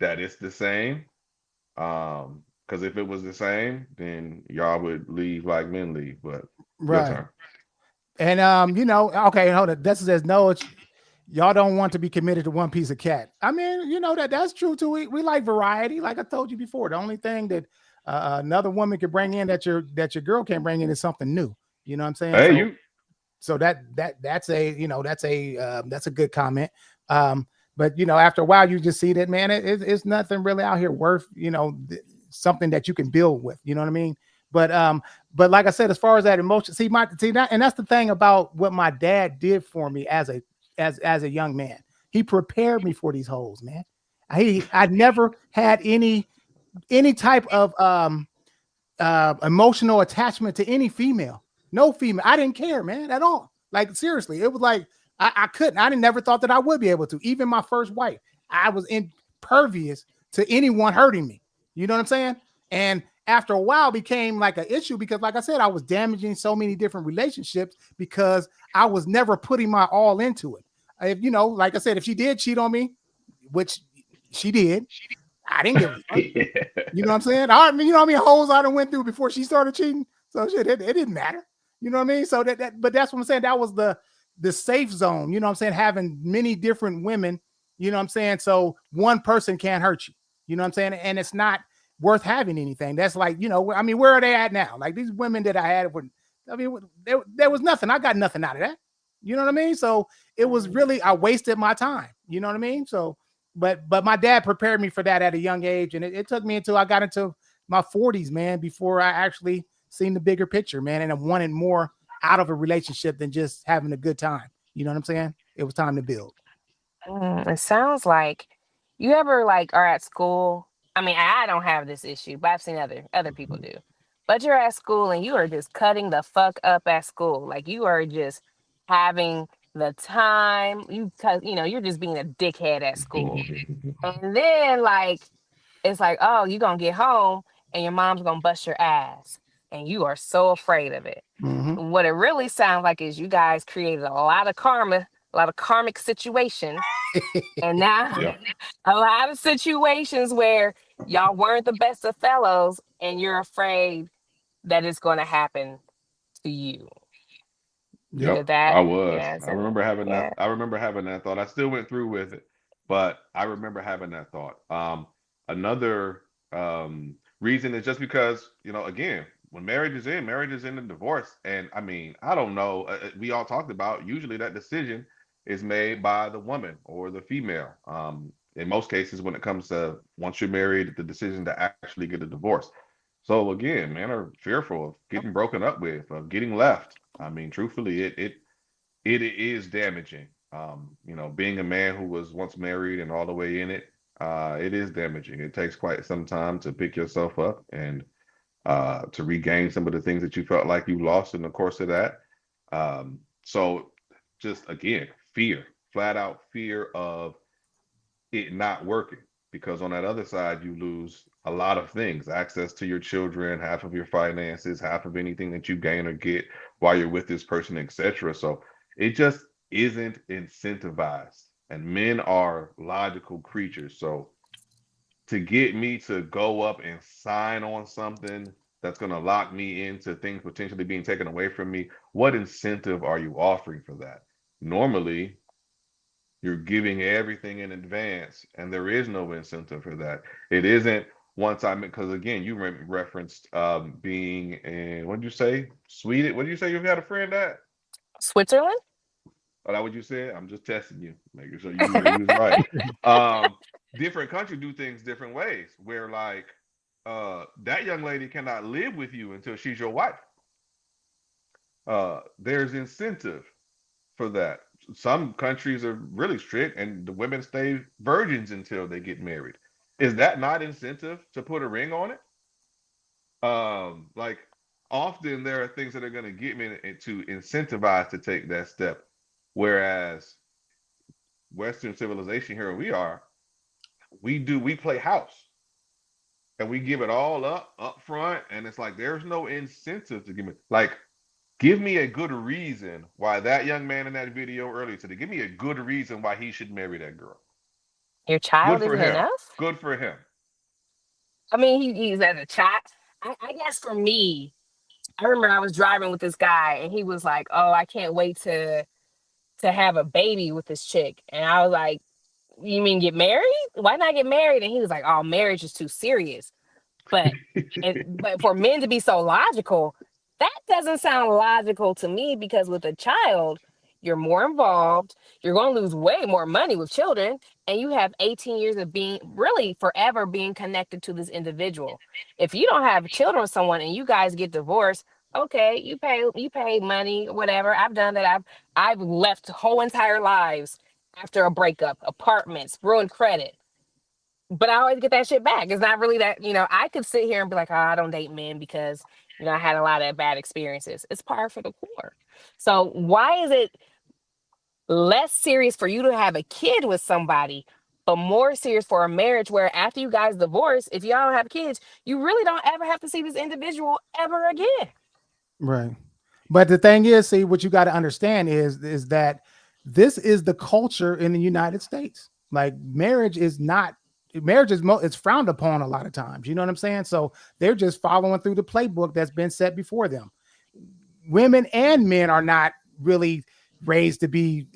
that it's the same. Because if it was the same, then y'all would leave like men leave. But your Right. turn. And okay, hold on. This says no, y'all don't want to be committed to one piece of cat. I mean, that's true too. We like variety, like I told you before. The only thing that another woman could bring in that your girl can't bring in is something new. You know what I'm saying? Hey, So that's a good comment. But after a while, you just see that, man, it's nothing really out here worth something that you can build with. You know what I mean? But like I said, as far as that emotion, see that, and that's the thing about what my dad did for me as a young man. He prepared me for these holes, man. I never had any type of emotional attachment to any female. No female. I didn't care, man, at all. Like seriously, it was like I couldn't. I never thought that I would be able to. Even my first wife, I was impervious to anyone hurting me. You know what I'm saying? And after a while, became like an issue because, like I said, I was damaging so many different relationships because I was never putting my all into it. If like I said, if she did cheat on me, which she did, I didn't give a fuck. You know what I'm saying? I mean, how many holes I done went through before she started cheating. So shit, it didn't matter. You know what I mean? So but that's what I'm saying. That was the safe zone. You know what I'm saying? Having many different women You know what I'm saying? So one person can't hurt you. You know what I'm saying? And it's not worth having anything. That's like, I mean, where are they at now? Like these women that I had were, I mean, there was nothing. I got nothing out of that. You know what I mean? So it was really, I wasted my time. You know what I mean? So, but my dad prepared me for that at a young age. And it took me until I got into my 40s, man, before I actually seen the bigger picture, man. And I wanted more out of a relationship than just having a good time. You know what I'm saying? It was time to build. It sounds like you ever like are at school. I mean, I don't have this issue, but I've seen other people do. But you're at school and you are just cutting the fuck up at school. Like you are just having the time. You're just being a dickhead at school. And then like it's like, oh, you gonna get home and your mom's gonna bust your ass. And you are so afraid of it. Mm-hmm. What it really sounds like is you guys created a lot of karma, a lot of karmic situations. And now Yeah. a lot of situations where y'all weren't the best of fellows and you're afraid that it's going to happen to you. Yep. Did Yep, that? I was. Yeah. I remember having that. Yeah. I remember having that thought. I still went through with it, but I remember having that thought. Another reason is just because, again, when marriage is in a divorce, and I mean, I don't know. We all talked about usually that decision is made by the woman or the female. In most cases, when it comes to once you're married, the decision to actually get a divorce. So again, men are fearful of getting broken up with, of getting left. I mean, truthfully, it is damaging. Being a man who was once married and all the way in it, it is damaging. It takes quite some time to pick yourself up and to regain some of the things that you felt like you lost in the course of that. So just again, fear, flat out fear of it not working, because on that other side you lose a lot of things: access to your children, half of your finances, half of anything that you gain or get while you're with this person, etc. So it just isn't incentivized, and men are logical creatures. So to get me to go up and sign on something that's going to lock me into things potentially being taken away from me, what incentive are you offering for that? Normally you're giving everything in advance, and there is no incentive for that. It isn't once I'm, because again, you referenced being in, what did you say? Sweden? What did you say you had a friend at? Switzerland? Oh, that what you said? I'm just testing you, making sure you was right. Um, Different countries do things different ways, where like that young lady cannot live with you until she's your wife. There's incentive for that. Some countries are really strict, and the women stay virgins until they get married. Is that not incentive to put a ring on it? Like often there are things that are going to get me to incentivize to take that step, whereas Western civilization, here we are, we play house and we give it all up front, and it's like there's no incentive to give me, like, give me a good reason why that young man in that video earlier today, give me a good reason why he should marry that girl. Your Good child for isn't him. enough? Good for him. I mean, he's as a child. I guess for me, I remember I was driving with this guy and he was like, oh, I can't wait to have a baby with this chick. And I was like, you mean get married? Why not get married? And he was like, oh, marriage is too serious. But for men to be so logical, that doesn't sound logical to me, because with a child, you're more involved, you're going to lose way more money with children, and you have 18 years of being really forever being connected to this individual. If you don't have children with someone and you guys get divorced, okay, you pay money, whatever. I've done that. I've left whole entire lives after a breakup, apartments, ruined credit, but I always get that shit back. It's not really that, I could sit here and be like, oh, I don't date men because, I had a lot of bad experiences. It's par for the course. So why is it less serious for you to have a kid with somebody, but more serious for a marriage where after you guys divorce, if y'all don't have kids, you really don't ever have to see this individual ever again? Right. But the thing is, see, what you got to understand is that this is the culture in the United States. Like it's frowned upon a lot of times. You know what I'm saying? So they're just following through the playbook that's been set before them. Women and men are not really raised to be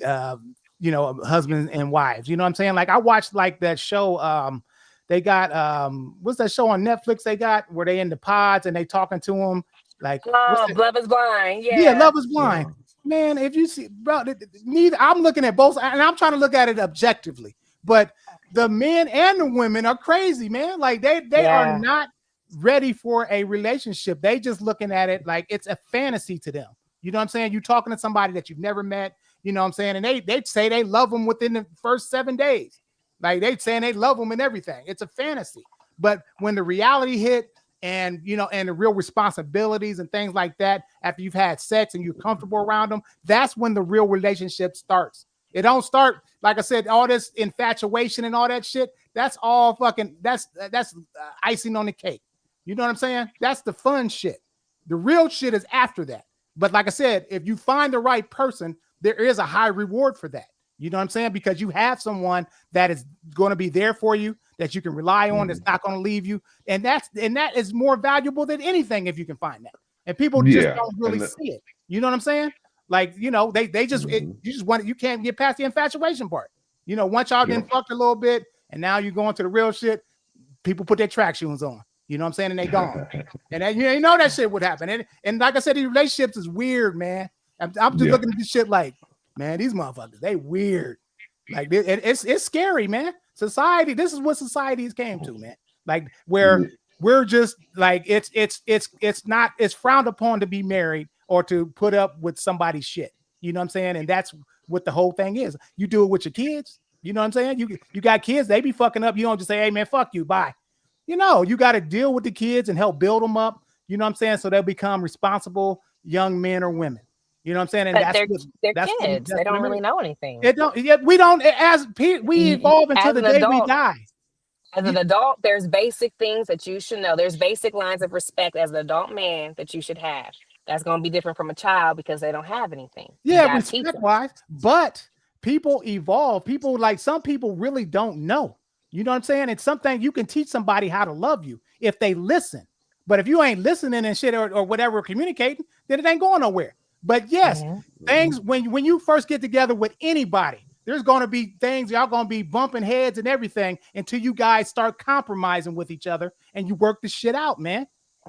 husbands and wives. You know what I'm saying? Like I watched like that show. They got what's that show on Netflix they got where they in the pods and they talking to them like what's Oh, it? Love is Blind. Yeah, Yeah. Love is Blind. Man, if you see, bro, neither I'm looking at both, and I'm trying to look at it objectively. But the men and the women are crazy, man. Like they are Yeah. not ready for a relationship. They just looking at it like it's a fantasy to them. You know what I'm saying? You talking to somebody that you've never met. You know what I'm saying? And they say they love them within the first 7 days. Like they saying they love them and everything. It's a fantasy. But when the reality hit, and and the real responsibilities and things like that after you've had sex and you're comfortable around them, that's when the real relationship starts. It don't start, like I said, all this infatuation and all that shit. That's all fucking that's icing on the cake. You know what I'm saying? That's the fun shit. The real shit is after that. But like I said, if you find the right person, there is a high reward for that. You know what I'm saying? Because you have someone that is going to be there for you, that you can rely on, that's not going to leave you. And that is more valuable than anything if you can find that. And people just don't really see it. You know what I'm saying? Like, they just you can't get past the infatuation part. Once y'all then fucked a little bit and now you're going to the real shit, people put their track shoes on. You know what I'm saying? And they gone. And then, that shit would happen. And like I said, these relationships is weird, man. I'm just looking at this shit like, man, these motherfuckers, they weird. Like it's scary, man. Society, this is what society's came to, man. Like where we're just like it's frowned upon to be married or to put up with somebody's shit. You know what I'm saying? And that's what the whole thing is. You do it with your kids. You know what I'm saying? You got kids, they be fucking up. You don't just say, hey man, fuck you, bye. You got to deal with the kids and help build them up. You know what I'm saying? So they'll become responsible young men or women. You know what I'm saying? And But they're that's kids. They don't really know anything. It don't. Yeah, we don't. We evolve until the day we die. As an adult, there's basic things that you should know. There's basic lines of respect as an adult man that you should have. That's going to be different from a child because they don't have anything. Yeah, respect-wise. But people evolve. People some people really don't know. You know what I'm saying? It's something you can teach somebody how to love you if they listen. But if you ain't listening and shit or whatever communicating, then it ain't going nowhere. But yes, things when you first get together with anybody, there's going to be things y'all going to be bumping heads and everything until you guys start compromising with each other and you work the shit out, man.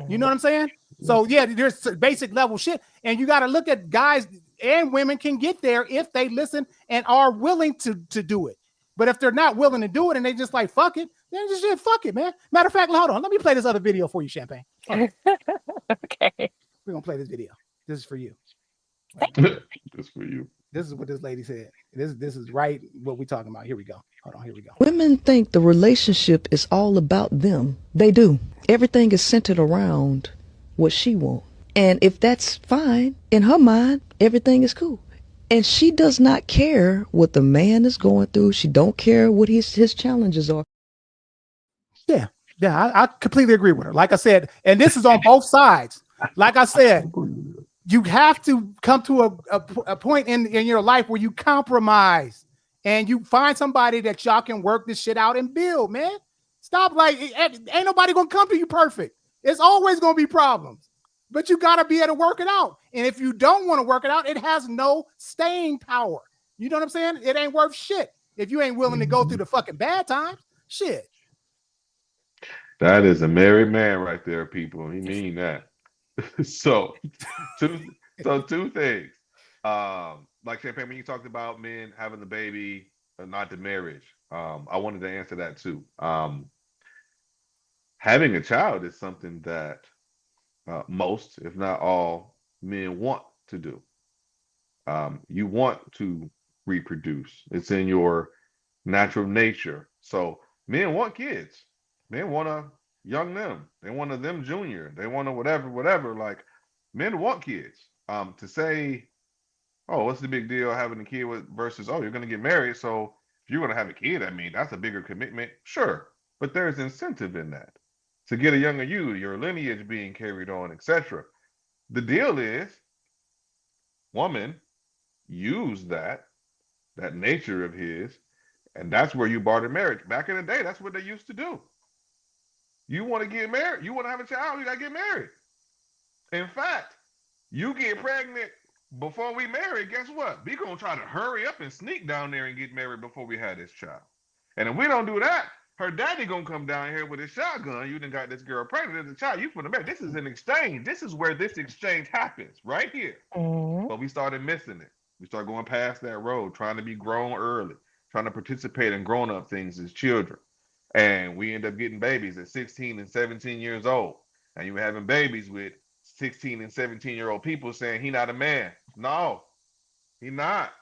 You know what I'm saying? So yeah, there's basic level shit, and you got to look at guys and women can get there if they listen and are willing to do it. But if they're not willing to do it and they just like fuck it, then just fuck it, man. Matter of fact, hold on, let me play this other video for you, Champagne. Okay, we're gonna play this video. This is for you. This for you. This is what this lady said. This is right what we're talking about. Here we go. Hold on, here we go. Women think the relationship is all about them. They do. Everything is centered around what she wants. And if that's fine, in her mind, everything is cool. And she does not care what the man is going through. She don't care what his challenges are. Yeah, I completely agree with her. Like I said, and this is on both sides. Like I said, you have to come to a point in your life where you compromise and you find somebody that y'all can work this shit out and build, man. Stop ain't nobody gonna come to you perfect. It's always gonna be problems, but you gotta be able to work it out. And if you don't want to work it out, it has no staying power. You know what I'm saying? It ain't worth shit if you ain't willing to go through the fucking bad times. Shit. That is a married man right there, people. He mean that. So two things. Like Champagne, when you talked about men having the baby and not the marriage, I wanted to answer that too. Having a child is something that most, if not all, men want to do. You want to reproduce. It's in your natural nature. So men want kids. Men want a young them. They want a them junior. They want a whatever. Like men want kids. To say, oh, what's the big deal having a kid versus, oh, you're going to get married. So if you're going to have a kid, I mean, that's a bigger commitment. Sure. But there's incentive in that. To get a younger you, your lineage being carried on, etc. The deal is, woman used that nature of his, and that's where you barter marriage. Back in the day, that's what they used to do. You want to get married, you want to have a child, you got to get married. In fact, you get pregnant before we marry, guess what? We gonna try to hurry up and sneak down there and get married before we have this child. And if we don't do that, her daddy gonna come down here with his shotgun. You done got this girl pregnant as a child. You finna marry. This is an exchange. This is where this exchange happens, right here. Mhm. But we started missing it. We started going past that road, trying to be grown early, trying to participate in grown up things as children. And we end up getting babies at 16 and 17 years old. And you were having babies with 16 and 17-year-old people saying he not a man. No, he not.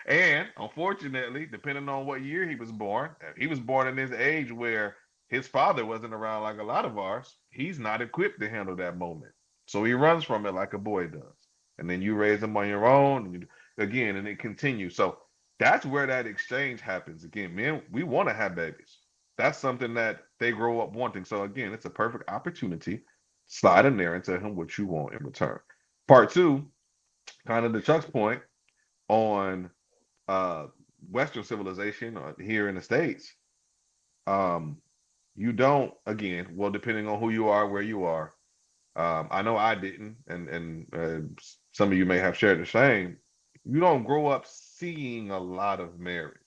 And unfortunately, depending on what year he was born in this age where his father wasn't around like a lot of ours. He's not equipped to handle that moment. So he runs from it like a boy does. And then you raise him on your own, and again, and it continues. So that's where that exchange happens. Again, men, we want to have babies. That's something that they grow up wanting. So again, it's a perfect opportunity. Slide in there and tell him what you want in return. Part two, kind of to Chuck's point on uh, Western civilization here in the States, um, you don't, again, well, depending on who you are, where you are. I know I didn't, and some of you may have shared the same. You don't grow up seeing a lot of marriage.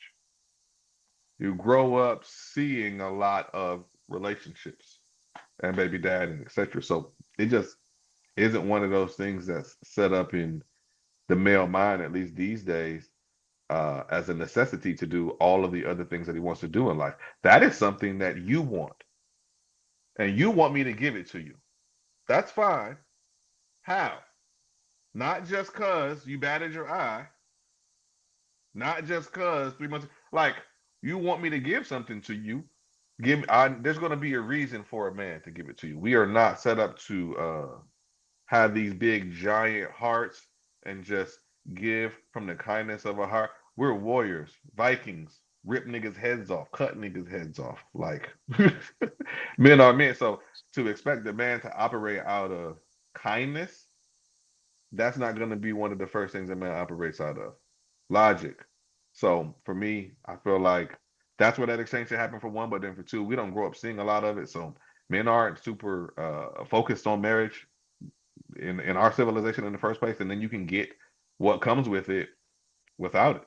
You grow up seeing a lot of relationships and baby dad and etc. So it just isn't one of those things that's set up in the male mind, at least these days, as a necessity to do all of the other things that he wants to do in life. That is something that you want, and you want me to give it to you. That's fine. How? Not just cause you batted your eye, not just cause 3 months. Like you want me to give something to you. There's going to be a reason for a man to give it to you. We are not set up to have these big giant hearts and just give from the kindness of our heart. We're warriors, Vikings, rip niggas' heads off, cut niggas' heads off. Like men are men. So to expect the man to operate out of kindness, that's not going to be one of the first things a man operates out of. Logic. So for me, I feel like that's where that exchange should happen for one, but then for two, we don't grow up seeing a lot of it. So men aren't super focused on marriage in our civilization in the first place, and then you can get what comes with it without it.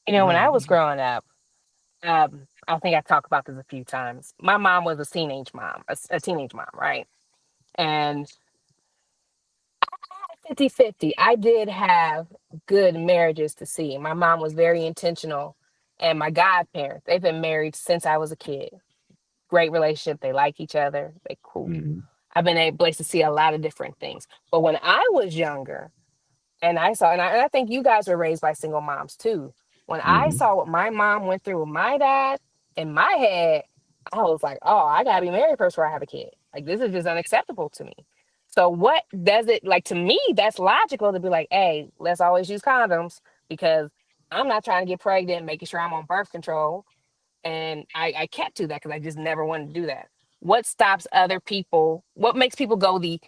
When I was Man, growing up, I think I talked about this a few times. My mom was a teenage mom, a teenage mom, right? And 50-50. I did have good marriages to see. My mom was very intentional, and my godparents, they've been married since I was a kid. Great relationship. They like each other. They cool. Mhm. I've been able to see a lot of different things. But when I was younger, and I saw, and I think you guys were raised by single moms too. When I Mhm. saw what my mom went through with my dad, in my head, I was like, oh, I gotta be married first before I have a kid. Like this is just unacceptable to me. So what does it like to me? That's logical to be like, hey, let's always use condoms because I'm not trying to get pregnant, making sure I'm on birth control. And I kept to that because I just never wanted to do that. What stops other people? What makes people go the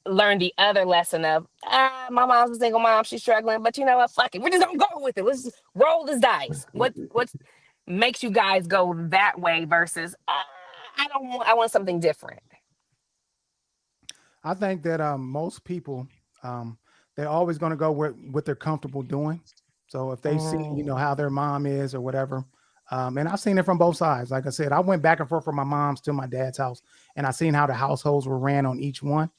learn the other lesson of my mom's a single mom, she's struggling, but you know what? Fuck it, we're just gonna go with it. Let's just roll this dice. What makes you guys go that way versus I don't want I want something different. I think that most people um, they're always going to go with what they're comfortable doing. So if they see, Mm, how their mom is or whatever, and I've seen it from both sides. Like I said, I went back and forth from my mom's to my dad's house, and I seen how the households were ran on each one,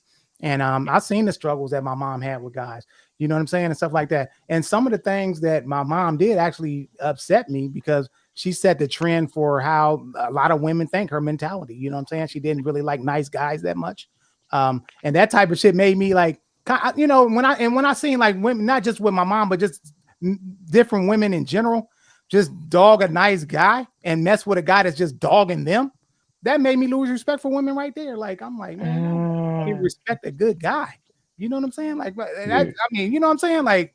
and I seen the struggles that my mom had with guys. You know what I'm saying, and stuff like that. And some of the things that my mom did actually upset me because she set the trend for how a lot of women think her mentality. You know what I'm saying? She didn't really like nice guys that much. And that type of shit made me like, when I seen like women, not just with my mom, but just different women in general, just dog a nice guy and mess with a guy that's just dogging them. That made me lose respect for women right there. Like I'm like, man, I don't even mm. respect a good guy. You know what I'm saying? Like that. Yeah. I mean, you know what I'm saying? Like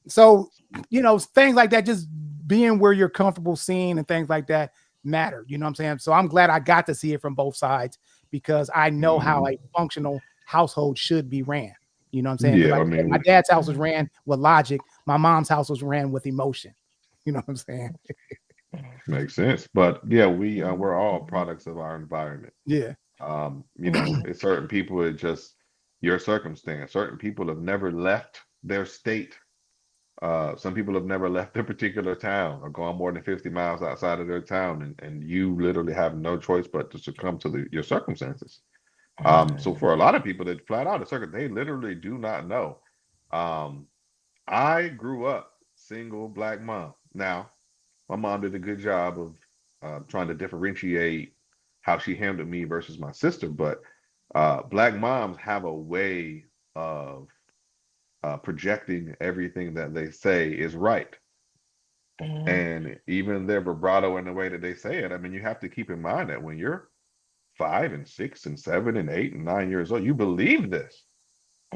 so, things like that, just being where you're comfortable seeing and things like that matter. You know what I'm saying? So I'm glad I got to see it from both sides because I know how Mhm. a functional household should be ran. You know what I'm saying? Because Yeah, like I I said, my mean, dad's house was ran with logic. My mom's house was ran with emotion. You know what I'm saying? makes sense. But yeah, we're all products of our environment. Yeah. It's certain people it just your circumstance. Certain people have never left their state. Some people have never left their particular town or gone more than 50 miles outside of their town, and you literally have no choice but to succumb to your circumstances. So for a lot of people that flat out, they literally do not know. Um, I grew up single black mom. Now, my mom did a good job of trying to differentiate how she handled me versus my sister, but black moms have a way of projecting everything that they say is right. And even their vibrato and the way that they say it, I mean, you have to keep in mind that when you're 5 and 6 and 7 and 8 and 9 years old, you believe this.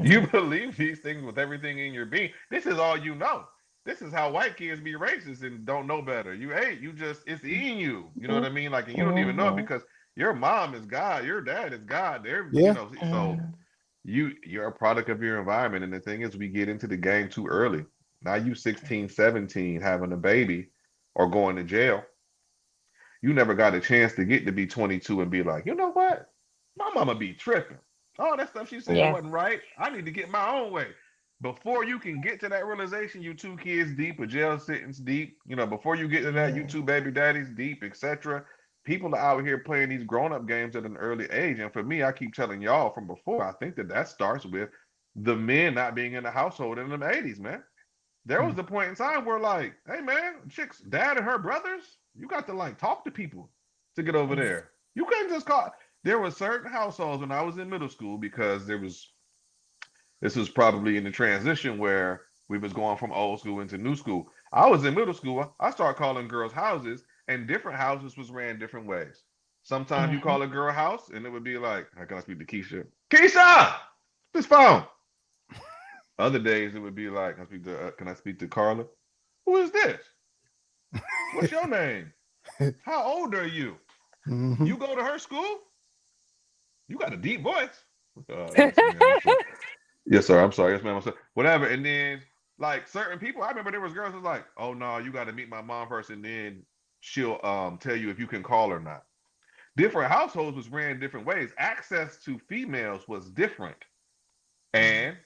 You believe these things with everything in your being. This is all you know. This is how white kids be racist and don't know better. You just, it's in you. You know what I mean? Like, and you don't even know it because your mom is God, your dad is God. Yeah. So you're a product of your environment. And the thing is, we get into the game too early. Now you 16, 17, having a baby or going to jail. You never got a chance to get to be 22 and be like, you know what? My mama be tripping. All that stuff she said Yeah. wasn't right. I need to get my own way. Before you can get to that realization, you 2 kids deep, a jail sentence deep. Before you get to that, you 2 baby daddies deep, etc. People are out here playing these grown-up games at an early age. And for me, I keep telling y'all from before, I think that starts with the men not being in the household in the 80s, man. There was a point in time where, like, hey man, chick's dad and her brothers, you got to like talk to people to get over there. You couldn't just call. There were certain households when I was in middle school because this was probably in the transition where we was going from old school into new school. I was in middle school. I started calling girls houses, and different houses was ran different ways. Sometimes you call a girl house, and it would be like, "How can I speak to Keisha? Keisha, this phone." Other days it would be like, can I speak to Carla? Who is this? What's your name? How old are you? Mm-hmm. You go to her school? You got a deep voice. Yes, ma'am. Yes, sir. I'm sorry. Yes, ma'am. I'm sorry. Whatever. And then, like, certain people, I remember there was girls who was like, oh no, you got to meet my mom first, and then she'll tell you if you can call or not. Different households was ran different ways. Access to females was different. And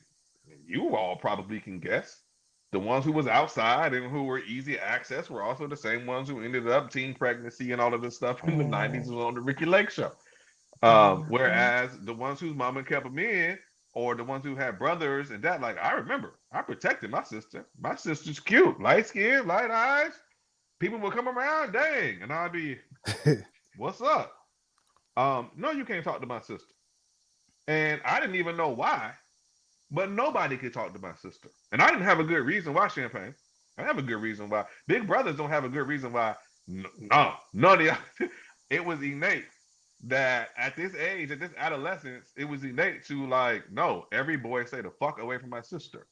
you all probably can guess the ones who was outside and who were easy access were also the same ones who ended up teen pregnancy and all of this stuff in the 90s was on the Ricky Lake show. Whereas the ones whose mama kept them in, or the ones who had brothers and that, like, I remember I protected my sister. My sister's cute, light skin, light eyes. People would come around, dang, and I'd be, what's up? No, you can't talk to my sister. And I didn't even know why. But nobody could talk to my sister. And I didn't have a good reason why, Champagne. I have a good reason why. Big brothers don't have a good reason why. No, none of y'all. It was innate that at this age, at this adolescence, it was innate to like, no, every boy say the fuck away from my sister.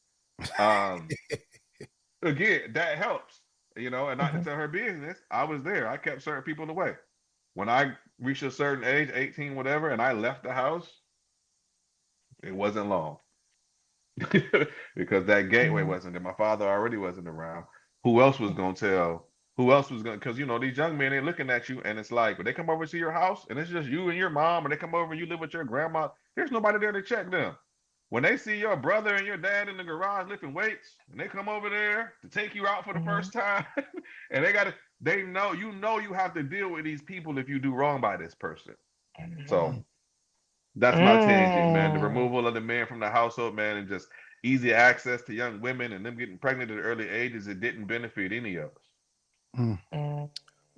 Again, that helps, and not to tell her business. I was there. I kept certain people away. When I reached a certain age, 18, whatever, and I left the house, it wasn't long. Because that gateway wasn't there. My father already wasn't around. Who else was gonna tell? Who else was gonna? Because these young men ain't looking at you, and it's like when they come over to your house, and it's just you and your mom, and they come over and you live with your grandma. There's nobody there to check them. When they see your brother and your dad in the garage lifting weights, and they come over there to take you out for the first time, and they know you have to deal with these people if you do wrong by this person. So that's my tangent, man. The removal of the man from the household, man, and just easy access to young women and them getting pregnant at early ages, it didn't benefit any of us.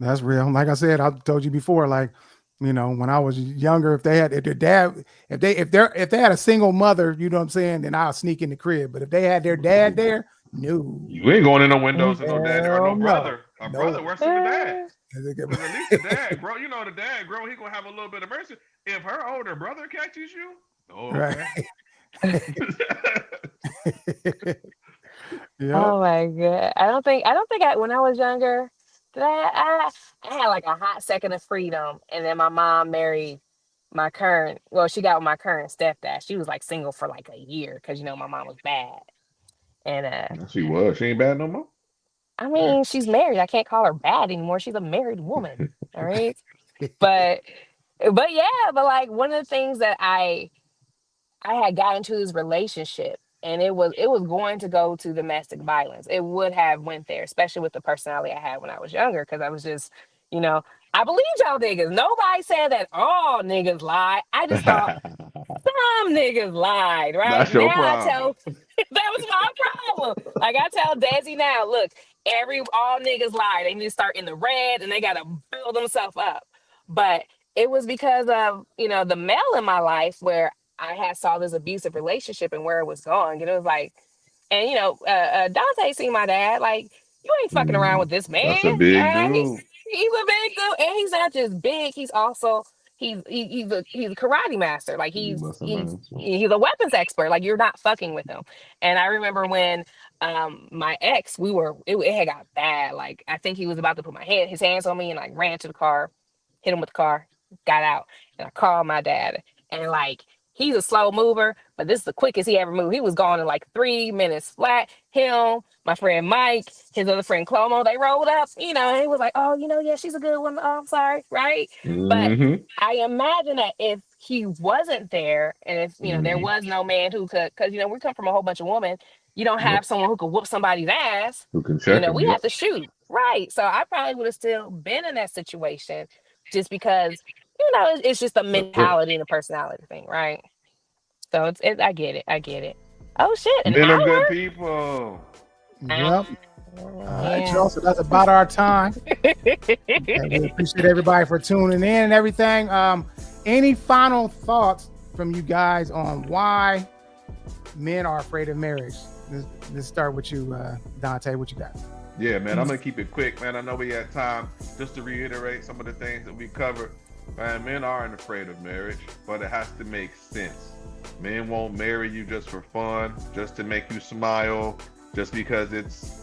That's real. Like I said, I told you before, like, when I was younger, if they had a single mother, you know what I'm saying, then I'll sneak in the crib. But if they had their dad there, no. You ain't going in no windows and no dad or no Hell brother. no. A No. brother worse than the dad. Because at least the dad, bro, the dad, bro, he gonna have a little bit of mercy. If her older brother catches you, okay. Yeah. Oh my god! I don't think when I was younger that I had like a hot second of freedom, and then my mom married my current. Well, she got with my current stepdad. She was like single for like a year because my mom was bad, and She was. She ain't bad no more. I mean she's married. I can't call her bad anymore. She's a married woman. All right, but yeah, but like one of the things that I I had got into this relationship and it was going to go to domestic violence. It would have went there, especially with the personality I had when I was younger, because I was just, you know, I believe y'all niggas. Nobody said that all niggas lie. I just thought some niggas lied, right? That's your Now I problem. tell that was my problem. Like I tell Desi now, look, all niggas lie. They need to start in the red and they gotta build themselves up. But it was because of, the male in my life where I had saw this abusive relationship and where it was going. And it was like, and Dante seen my dad, like, you ain't fucking around with this man. That's a All big right. dude. He's a big dude. And he's not just big, he's also he's a karate master. Like That's amazing. he's a weapons expert. Like you're not fucking with him. And I remember when my ex, it had got bad. Like I think he was about to put his hands on me and like ran to the car, hit him with the car, got out, and I called my dad. And like he's a slow mover, but this is the quickest he ever moved. He was gone in like 3 minutes flat. Him, my friend Mike, his other friend Clomo, they rolled up, and he was like, oh, yeah, she's a good one. Oh, I'm sorry, right? But Mm-hmm. I imagine that if he wasn't there and if, there Mm-hmm. was no man who could, because, we come from a whole bunch of women, you don't Yep. have someone who could whoop somebody's ass, Who can check him? we Yep. have to shoot. Right. So I probably would have still been in that situation just because, it's just a That's it. mentality and a personality thing. Right. So I get it. I get it. Oh, shit. An Men are good hour? people. Yep. All right, Yeah. y'all. So that's about our time. And we appreciate everybody for tuning in and everything. Any final thoughts from you guys on why men are afraid of marriage? Let's start with you, Dante. What you got? Yeah, man, I'm gonna keep it quick, man. I know we had time just to reiterate some of the things that we covered. Man, men aren't afraid of marriage, but it has to make sense. Men won't marry you just for fun, just to make you smile, just because it's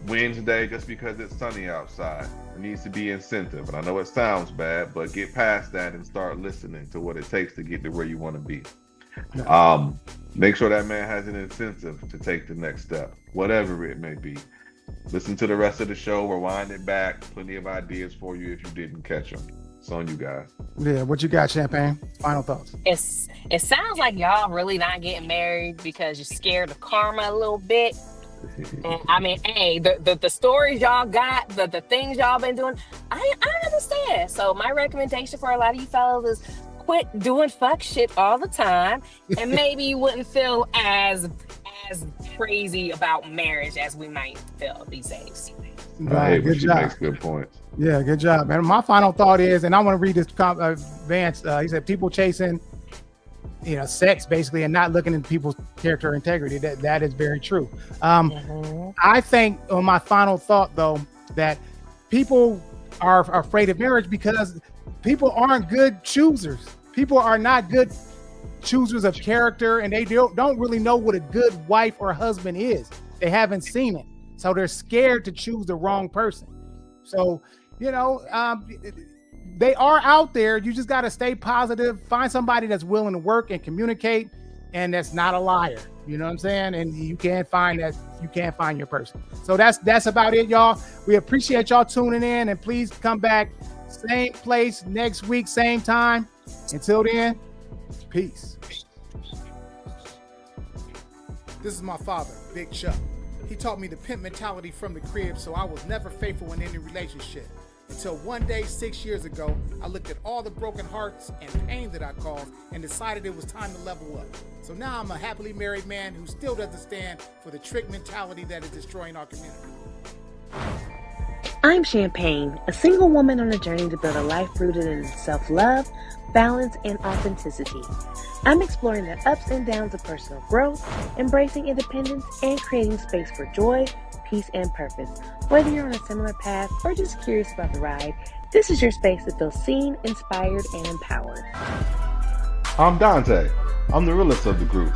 Wednesday, just because it's sunny outside. There needs to be incentive. And I know it sounds bad, but get past that and start listening to what it takes to get to where you want to be. Make sure that man has an incentive to take the next step, whatever it may be. Listen to the rest of the show, rewind it back. Plenty of ideas for you if you didn't catch them. It's on you guys. Yeah, what you got, Champagne? Final thoughts. It sounds like y'all really not getting married because you're scared of karma a little bit. And I mean, hey, the stories y'all got, the things y'all been doing, I understand. So my recommendation for a lot of you fellas is quit doing fuck shit all the time, and maybe you wouldn't feel as crazy about marriage as we might feel these days. Right, good She job. makes good points. Yeah, good job. And my final thought is, and I want to read this Vance. He said, people chasing, sex basically, and not looking at people's character integrity. That is very true. I think on my final thought though, that people are afraid of marriage because people aren't good choosers. People are not good choosers of character, and they don't really know what a good wife or husband is. They haven't seen it, so they're scared to choose the wrong person. So they are out there. You just got to stay positive. Find somebody that's willing to work and communicate, and that's not a liar. You know what I'm saying? And you can't find your person. So that's about it, y'all. We appreciate y'all tuning in, and please come back, same place next week, same time. Until then, peace. This is my father, Big Chuck. He taught me the pimp mentality from the crib, so I was never faithful in any relationship. Until one day, 6 years ago, I looked at all the broken hearts and pain that I caused and decided it was time to level up. So now I'm a happily married man who still doesn't stand for the trick mentality that is destroying our community. I'm Champagne, a single woman on a journey to build a life rooted in self-love, balance, and authenticity. I'm exploring the ups and downs of personal growth, embracing independence, and creating space for joy, peace, and purpose. Whether you're on a similar path or just curious about the ride, this is your space to feel seen, inspired, and empowered. I'm Dante. I'm the realest of the group.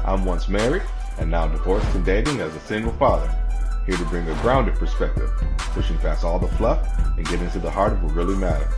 I'm once married and now divorced and dating as a single father. Here to bring a grounded perspective, pushing past all the fluff and getting to the heart of what really matters.